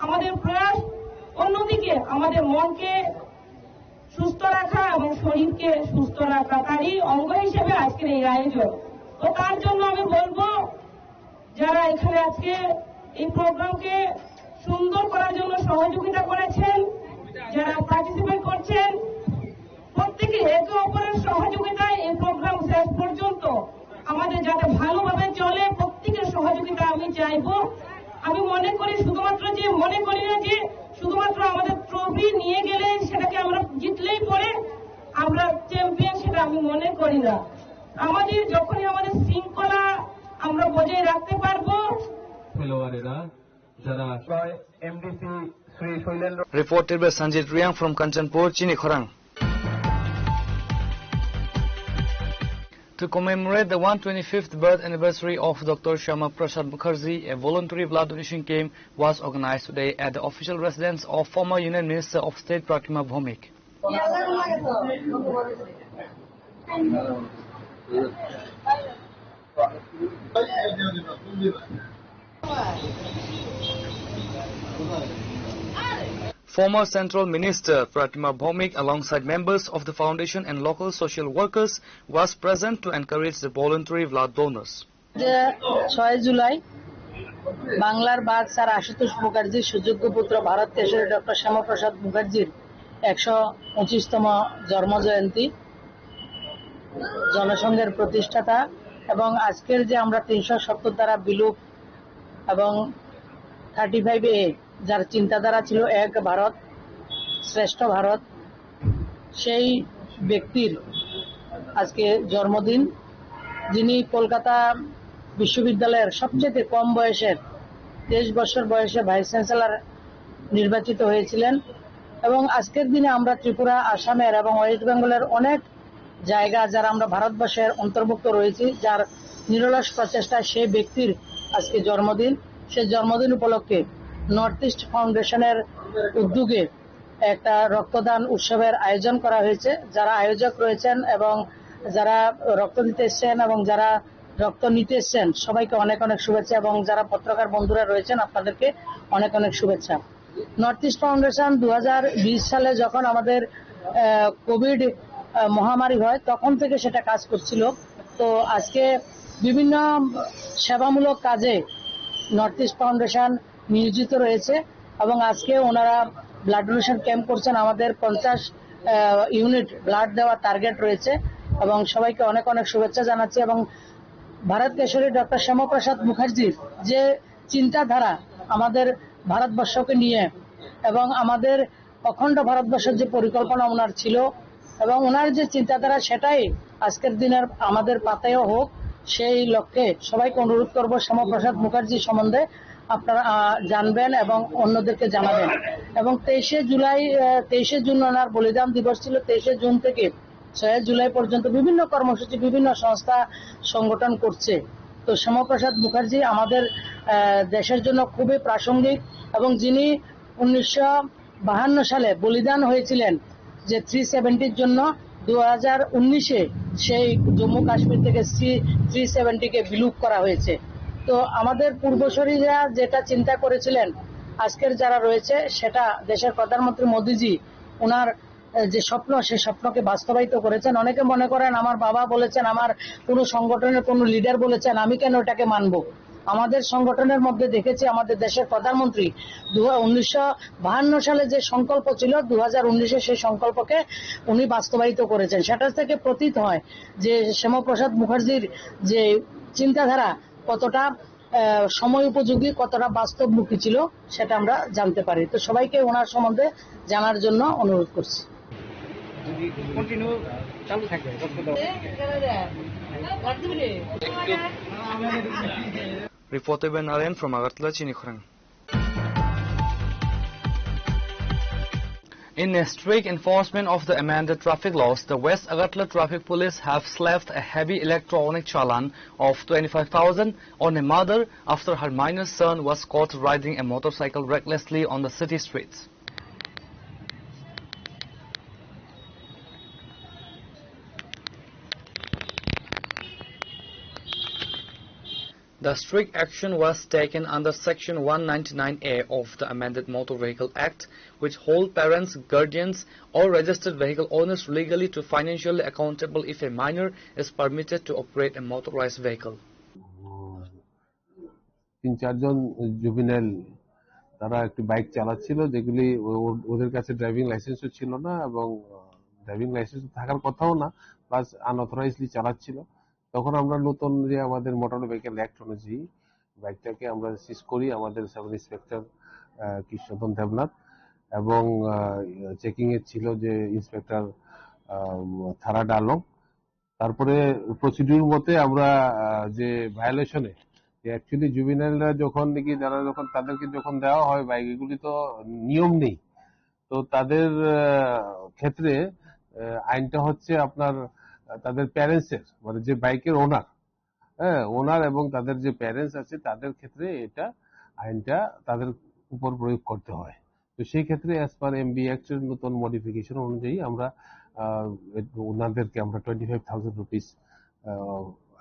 আমাদের প্রয়াস, অন্যদিকে আমাদের মনকে সুস্থ রাখা এবং শরীরকে সুস্থ রাখা, তারই অঙ্গ হিসেবে আজকের এই আয়োজন। তো তার জন্য আমি বলবো যারা এখানে আজকে এই প্রোগ্রামকে সুন্দর করার জন্য সহযোগিতা করেছেন, যারা পার্টিসিপেট করছেন, প্রত্যেকে একে অপরের সহযোগিতায় এই প্রোগ্রাম শেষ পর্যন্ত আমাদের যাতে ভালোভাবে চলে, প্রত্যেকের সহযোগিতা আমি চাইবো। আমি মনে করি মনে করি না যে শুধুমাত্র আমাদের ট্রফি নিয়ে গেলে সেটাকে আমরা জিতলেই পরে আমরা চ্যাম্পিয়ন, সেটা আমি মনে করি না। আমাদের যখনই আমাদের শৃঙ্খলা আমরা বজায় রাখতে পারবো, খেলোয়াড়েরা যারা MDC Shri Shailendra. Reported by Sanjit Riyang from Kanchanpur, Chini Khorang. To commemorate the 125th birth anniversary of Dr. Shyama Prasad Mukherjee, a voluntary blood donation camp was organized today at the official residence of former Union Minister of State Pratima Bhomik. Former Central Minister Pratima Bhomik alongside members of the foundation and local social workers was present to encourage the voluntary blood donors. 6 July বাংলার বাঘ sir Ashutosh মুখার্জির সুযোগ্য পুত্র Bharat Keshari doctor Shyamaprasad মুখার্জির 125তম জন্মজয়ন্তী, জনসংঘের প্রতিষ্ঠাতা এবং আজকের যে আমরা 370 দ্বারা বিলুপ এবং 35A যার চিন্তাধারা ছিল এক ভারত শ্রেষ্ঠ ভারত, সেই ব্যক্তির আজকে জন্মদিন, যিনি কলকাতা বিশ্ববিদ্যালয়ের সবচেয়ে কম বয়সের 23 বছর বয়সে ভাইস চ্যান্সেলর নির্বাচিত হয়েছিলেন। এবং আজকের দিনে আমরা ত্রিপুরা, আসামের এবং ওয়েস্ট বেঙ্গলের অনেক জায়গা যারা আমরা ভারতবর্ষের অন্তর্ভুক্ত রয়েছি, যার নিরলস প্রচেষ্টায় সেই ব্যক্তির আজকে জন্মদিন। সেই জন্মদিন উপলক্ষে নর্থ ইস্ট ফাউন্ডেশনের উদ্যোগে একটা রক্তদান উৎসবের আয়োজন করা হয়েছে। যারা আয়োজক রয়েছেন এবং যারা রক্ত দিতে এসছেন এবং যারা রক্ত নিতে এসছেন সবাইকে অনেক অনেক শুভেচ্ছা, এবং যারা পত্রকার বন্ধুরা রয়েছেন আপনাদেরকে অনেক অনেক শুভেচ্ছা। নর্থ ইস্ট ফাউন্ডেশন 2020 সালে যখন আমাদের কোভিড মহামারী হয় তখন থেকে সেটা কাজ করছিল। তো আজকে বিভিন্ন সেবামূলক কাজে নর্থ ইস্ট ফাউন্ডেশন নিয়োজিত রয়েছে এবং আজকে ওনারা ব্লাড ডোনেশন ক্যাম্প করছেন। আমাদের 50 ইউনিট ব্লাড দেওয়ার টার্গেট রয়েছে এবং সবাইকে অনেক অনেক শুভেচ্ছা জানাচ্ছি। এবং ভারত কেশরী ডক্টর শ্যামাপ্রসাদ মুখার্জির যে চিন্তাধারা আমাদের ভারতবর্ষকে নিয়ে এবং আমাদের অখণ্ড ভারতবর্ষের যে পরিকল্পনা ওনার ছিল এবং ওনার যে চিন্তাধারা সেটাই আজকের দিনের আমাদের পাতায়ও হোক, সেই লক্ষ্যে সবাইকে অনুরোধ করব শ্যামাপ্রসাদ মুখার্জি সম্বন্ধে আপনারা জানবেন এবং অন্যদেরকে জানাবেন। এবং 23শে জুন ওনার বলিদান দিবস ছিল। 23শে জুন থেকে 6 জুলাই পর্যন্ত বিভিন্ন কর্মসূচি বিভিন্ন সংস্থা সংগঠন করছে। তো শ্যামাপ্রসাদ মুখার্জি আমাদের দেশের জন্য খুবই প্রাসঙ্গিক এবং যিনি 1952 সালে বলিদান হয়েছিলেন যে 370-র জন্য 2019-এ সেই জম্মু কাশ্মীর থেকে 370-কে বিলুপ্ত করা হয়েছে। তো আমাদের পূর্বসূরীরা যেটা চিন্তা করেছিলেন আজকের যারা রয়েছে সেটা দেশের প্রধানমন্ত্রী মোদিজি ওনার যে স্বপ্ন সেই স্বপ্নকে বাস্তবায়িত করেছেন। অনেকে মনে করেন আমার বাবা বলেছেন, আমার কোনো সংগঠনের কোনো লিডার বলেছেন, আমি কেন এটাকে মানব। আমাদের সংগঠনের মধ্যে দেখেছি আমাদের দেশের প্রধানমন্ত্রী 1952 সালে যে সংকল্প ছিল 2019-এ সেই সংকল্পকে উনি বাস্তবায়িত করেছেন। সেটা থেকে প্রতীত হয় যে শ্যামাপ্রসাদ মুখার্জির যে চিন্তাধারা কতটা সময় উপযোগী, কতটা বাস্তবমুখী ছিল সেটা আমরা জানতে পারি। তো সবাইকে ওনার সম্বন্ধে জানার জন্য অনুরোধ করছি। Reporter Ben Narayan from Agartala, Chinikhorang. In a strict enforcement of the amended traffic laws, the West Agartala Traffic Police have slapped a heavy electronic challan of 25,000 on a mother after her minor son was caught riding a motorcycle recklessly on the city streets. The strict action was taken under Section 199A of the amended Motor Vehicle Act, which hold parents, guardians or registered vehicle owners legally to financially accountable if a minor is permitted to operate a motorized vehicle. 3-4 জন জুবিনাইল তারা একটি bike চালাচ্ছিল যেগুলি ওদের কাছে driving লাইসেন্সও ছিল না এবং driving licence থাকার কথাও না, প্লাস আনঅথরাইজলি চালাচ্ছিল। তখন আমরা নতুন যে আমাদের মোটর ভেহিকেল অ্যাক্ট অনুযায়ী বাইকটাকে আমরা সিজ করি আমাদের সাব ইন্সপেক্টর কৃষ্ণধন দেবনাথ এবং চেকিং এর ছিল যে ইন্সপেক্টর থারা ডালং। তারপরে প্রসিডিউর মতে আমরা যে ভায়োলেশনে অ্যাকচুয়ালি জুবিনাইলরা যখন নাকি যারা যখন তাদেরকে যখন দেওয়া হয় বাইক, এগুলি তো নিয়ম নেই, তো তাদের ক্ষেত্রে আইনটা হচ্ছে আপনার তাদের প্যারেন্টসের মানে যে বাইকের ওনার এবং তাদের যে প্যারেন্টস আছে তাদের ক্ষেত্রে এটা আইনটা তাদের উপর প্রয়োগ করতে হয়। তো সেই ক্ষেত্রে অ্যাজ পার এমবি অ্যাক্টের নতুন মডিফিকেশন অনুযায়ী আমরা ওনাদেরকে আমরা 25,000 রুপিস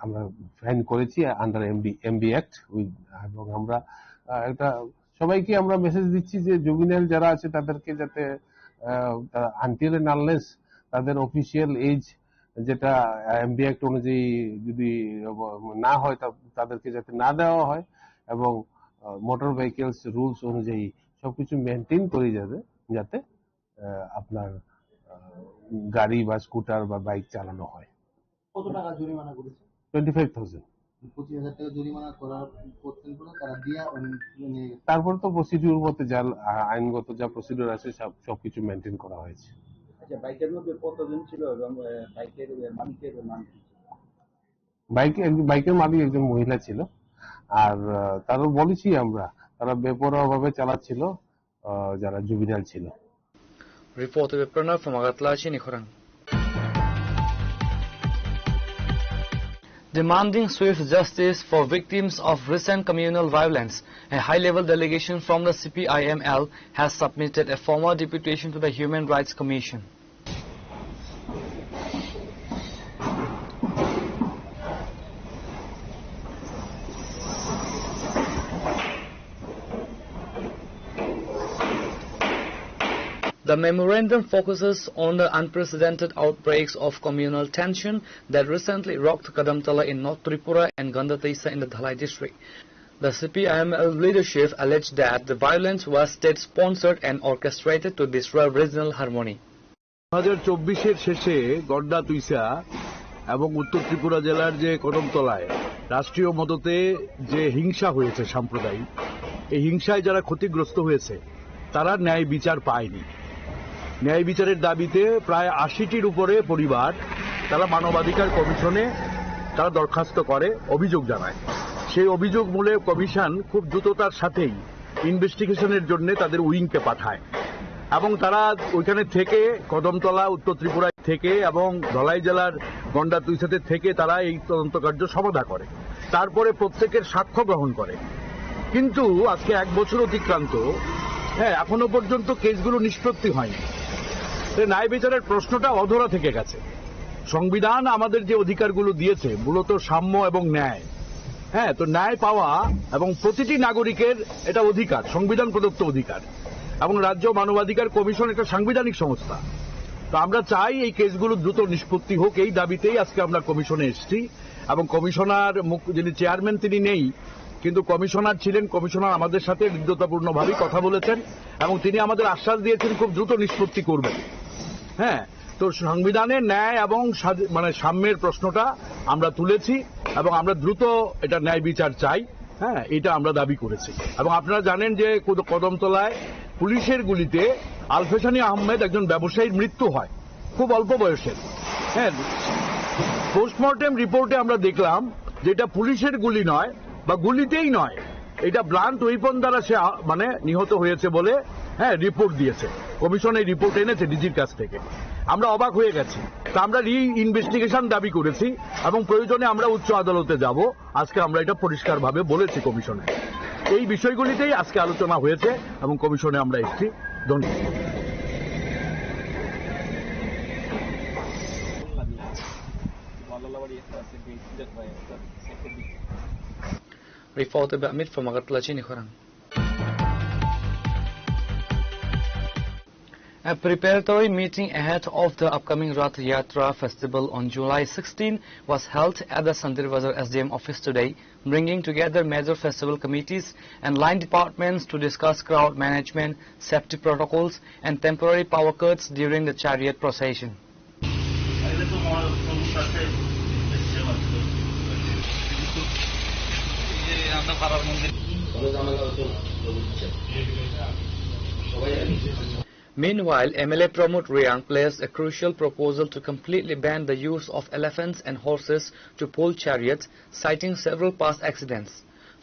আমরা ফাইন করেছি আন্ডার এমবি অ্যাক্ট। এবং আমরা একটা সবাইকে আমরা মেসেজ দিচ্ছি যে জুবিনাইল যারা আছে তাদেরকে যাতে আনটিল এন্ড আনলেস তাদের অফিসিয়াল এজ যেটা এমবি অ্যাক্ট অনুযায়ী যদি না হয় তাদেরকে যাতে না দেওয়া হয় এবং মোটর ভেহিকেলস রুলস অনুযায়ী সবকিছু মেনটেন করে যাতে আপনার গাড়ি বা স্কুটার বা বাইক চালানো হয়। কত টাকা জরিমানা করেছে? 25,000। 25,000 টাকা জরিমানা করার তারা দিয়া তারপর তো প্রসিডিউর মতে যা আইনগত যা প্রসিডিউর আছে সবকিছু মেনটেন করা হয়েছে। আচ্ছা, বাইকের মধ্যে কতজন ছিল এবং বাইকের মালিকের নাম কি? বাইকের মালিক একজন মহিলা ছিল আর তারও বলেছি আমরা তারা বেপরোয়া ভাবে চালাচ্ছিল যারা জুবিনাইল ছিল। Reporter Pranav from Agartala, Chinikhorang. Demanding swift justice for victims of recent communal violence, a high-level delegation from the CPIML has submitted a formal deputation to the Human Rights Commission. The memorandum focuses on the unprecedented outbreaks of communal tension that recently rocked Kadamtala in North Tripura and Gandatesa in the Dhalai district. The CPIML leadership alleged that the violence was state-sponsored and orchestrated to disrupt regional harmony. 2024-এর শেষে গড্ডা তুইসা এবং উত্তর ত্রিপুরা জেলার যে কদমতলায় রাষ্ট্রীয় মদতে যে হিংসা হয়েছে সাম্প্রদায়িক, এই হিংসায় যারা ক্ষতিগ্রস্ত হয়েছে তারা ন্যায় বিচার পায়নি। ন্যায় বিচারের দাবিতে প্রায় ৮০টির উপরে পরিবার তারা মানবাধিকার কমিশনে তারা দরখাস্ত করে, অভিযোগ জানায়। সেই অভিযোগ মূলে কমিশন খুব দ্রুততার সাথেই ইনভেস্টিগেশনের জন্য তাদের উইংকে পাঠায় এবং তারা ওইখানে থেকে কদমতলা উত্তর ত্রিপুরায় থেকে এবং ধলাই জেলার গন্ডা তুইসাতে থেকে তারা এই তদন্ত কার্য সমাধা করে, তারপরে প্রত্যেকের সাক্ষ্য গ্রহণ করে। কিন্তু আজকে 1 বছর অতিক্রান্ত, এখনো পর্যন্ত কেসগুলো নিষ্পত্তি হয়নি। ন্যায় বিচারের প্রশ্নটা অধরা থেকে গেছে। সংবিধান আমাদের যে অধিকারগুলো দিয়েছে মূলত সাম্য এবং ন্যায়, তো ন্যায় পাওয়া এবং প্রতিটি নাগরিকের এটা অধিকার, সংবিধান প্রদত্ত অধিকার, এবং রাজ্য মানবাধিকার কমিশন একটা সাংবিধানিক সংস্থা। তো আমরা চাই এই কেসগুলো দ্রুত নিষ্পত্তি হোক, এই দাবিতেই আজকে আমরা কমিশনে এসেছি। এবং কমিশনার যিনি চেয়ারম্যান তিনি নেই, কিন্তু কমিশনার ছিলেন। কমিশনার আমাদের সাথে হৃদ্যতাপূর্ণভাবেই কথা বলেছেন এবং তিনি আমাদের আশ্বাস দিয়েছেন খুব দ্রুত নিষ্পত্তি করবেন। তো সংবিধানের ন্যায় এবং সাম্যের প্রশ্নটা আমরা তুলেছি এবং আমরা দ্রুত এটা ন্যায় বিচার চাই, এটা আমরা দাবি করেছি। এবং আপনারা জানেন যে কদমতলায় পুলিশের গুলিতে আলফেসানি আহমেদ একজন ব্যবসায়ীর মৃত্যু হয় খুব অল্প বয়সে। পোস্টমর্টেম রিপোর্টে আমরা দেখলাম যে এটা পুলিশের গুলি নয় বা গুলিতেই নয়, এটা ব্লান্ট ওয়েপন দ্বারা সে নিহত হয়েছে বলে রিপোর্ট দিয়েছে। কমিশন এই রিপোর্ট এনেছে ডিজির কাছ থেকে। আমরা অবাক হয়ে গেছি। তা আমরা ইনভেস্টিগেশন দাবি করেছি এবং প্রয়োজনে আমরা উচ্চ আদালতে যাব। আজকে আমরা এটা পরিষ্কারভাবে বলেছি কমিশনে। এই বিষয়গুলিতেই আজকে আলোচনা হয়েছে এবং কমিশনে আমরা এসেছি। ধন্যবাদ। Reporter by Amit from Agartala, Chini Khorang. A preparatory meeting ahead of the upcoming Rath Yatra festival on July 16 was held at the Sandir Bazar SDM office today, bringing together major festival committees and line departments to discuss crowd management, safety protocols and temporary power cuts during the chariot procession. Meanwhile, MLA Pramod Riyang placed a crucial proposal to completely ban the use of elephants and horses to pull chariots, citing several past accidents.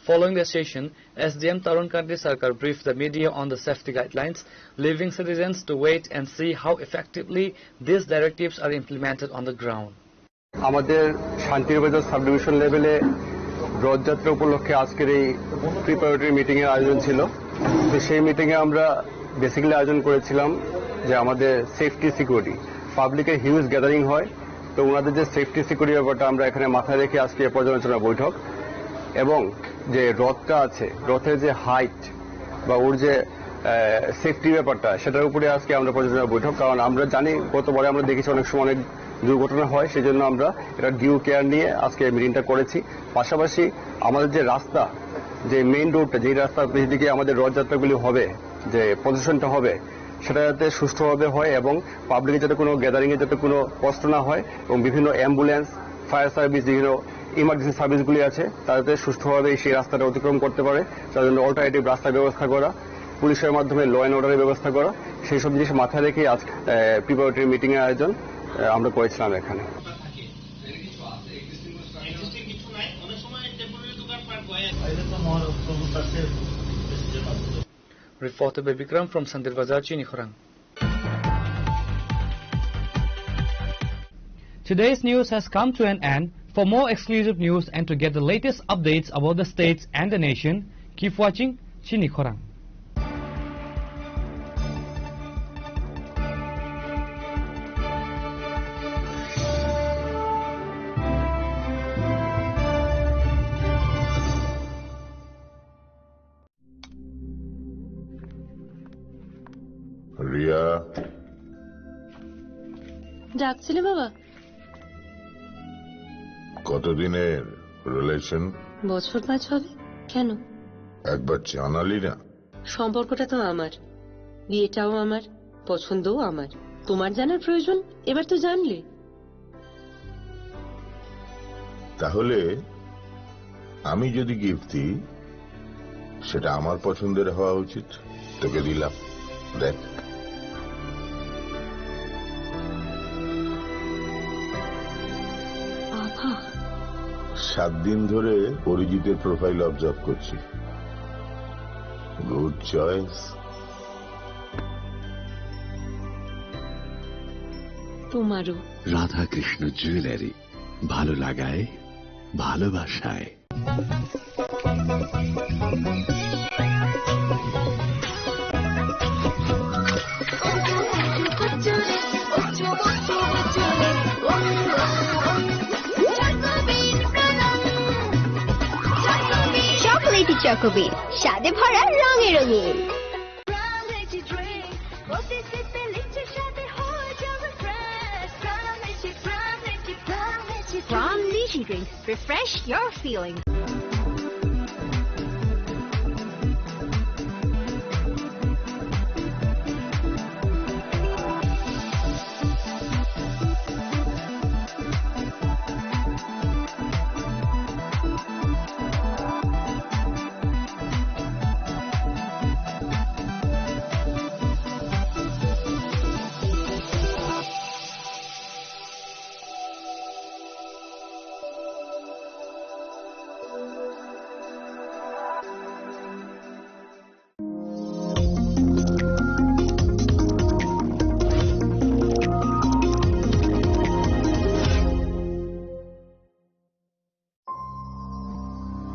Following the session, SDM Tarun Kanti Sarkar briefed the media on the safety guidelines, leaving citizens to wait and see how effectively these directives are implemented on the ground. আমাদের Santirbazar sub division লেভেলে রথযাত্রা উপলক্ষে আজকের এই preparatory meeting এর আয়োজন ছিল। তো সেই মিটিং এ আমরা বেসিক্যালি আয়োজন করেছিলাম যে আমাদের সেফটি সিকিউরিটি, পাবলিকের হিউজ গ্যাদারিং হয়, তো ওনাদের যে সেফটি সিকিউরিটি ব্যাপারটা আমরা এখানে মাথায় রেখে আজকে পর্যালোচনা বৈঠক, এবং যে রথটা আছে রথের যে হাইট বা ওর যে সেফটি ব্যাপারটা সেটার উপরে আজকে আমরা পর্যালোচনা বৈঠক। কারণ আমরা জানি গতবারে আমরা দেখেছি অনেক সময় অনেক দুর্ঘটনা হয়, সেই জন্য আমরা এটা ডিউ কেয়ার নিয়ে আজকে মিটিংটা করেছি। পাশাপাশি আমাদের যে রাস্তা, যে মেইন রোডটা, যেই রাস্তার দিকে আমাদের রথযাত্রাগুলি হবে, যে প্রসেশনটা হবে, সেটা যাতে সুষ্ঠুভাবে হয় এবং পাবলিকের যাতে কোনো গ্যাদারিং এ যাতে কোনো কষ্ট না হয়, এবং বিভিন্ন অ্যাম্বুলেন্স, ফায়ার সার্ভিস, যেগুলো ইমার্জেন্সি সার্ভিসগুলি আছে তারা যাতে সুষ্ঠুভাবে সেই রাস্তাটা অতিক্রম করতে পারে, তার জন্য অল্টারনেটিভ রাস্তার ব্যবস্থা করা, পুলিশের মাধ্যমে ল অ্যান্ড অর্ডারের ব্যবস্থা করা, সেই সব জিনিস মাথায় রেখে আজ প্রিপারেটরি মিটিং এর আয়োজন আমরা করেছিলাম এখানে। Reported by Vikram from Sandir Bazar, Chini Khorang. Today's news has come to an end. For more exclusive news and to get the latest updates about the states and the nation, keep watching Chini Khorang. Riya, ডাকছিলে বাবা? কতদিনের relation? বছর 5 হবে। কেন? একবার জানালি না? সম্পর্কটা তো আমার, বিয়েটাও আমার, পছন্দও আমার। তোমার জানার প্রয়োজন এবার তো জানলে। তাহলে আমি যদি গিফট দিই সেটা আমার পছন্দের হওয়া উচিত। তোকে দিলাম, দেখ। আভা, 7 দিন ধরে অরিজিতের প্রোফাইল অবজার্ভ করছি। Good choice. তোমারও। রাধাকৃষ্ণ জুয়েলারি, ভালো লাগায় ভালোবাসায়। চকোলেটি চকোবিন, স্বাদে ভরা রঙে রঙিন। From Lychee Drinks, refresh your feelings.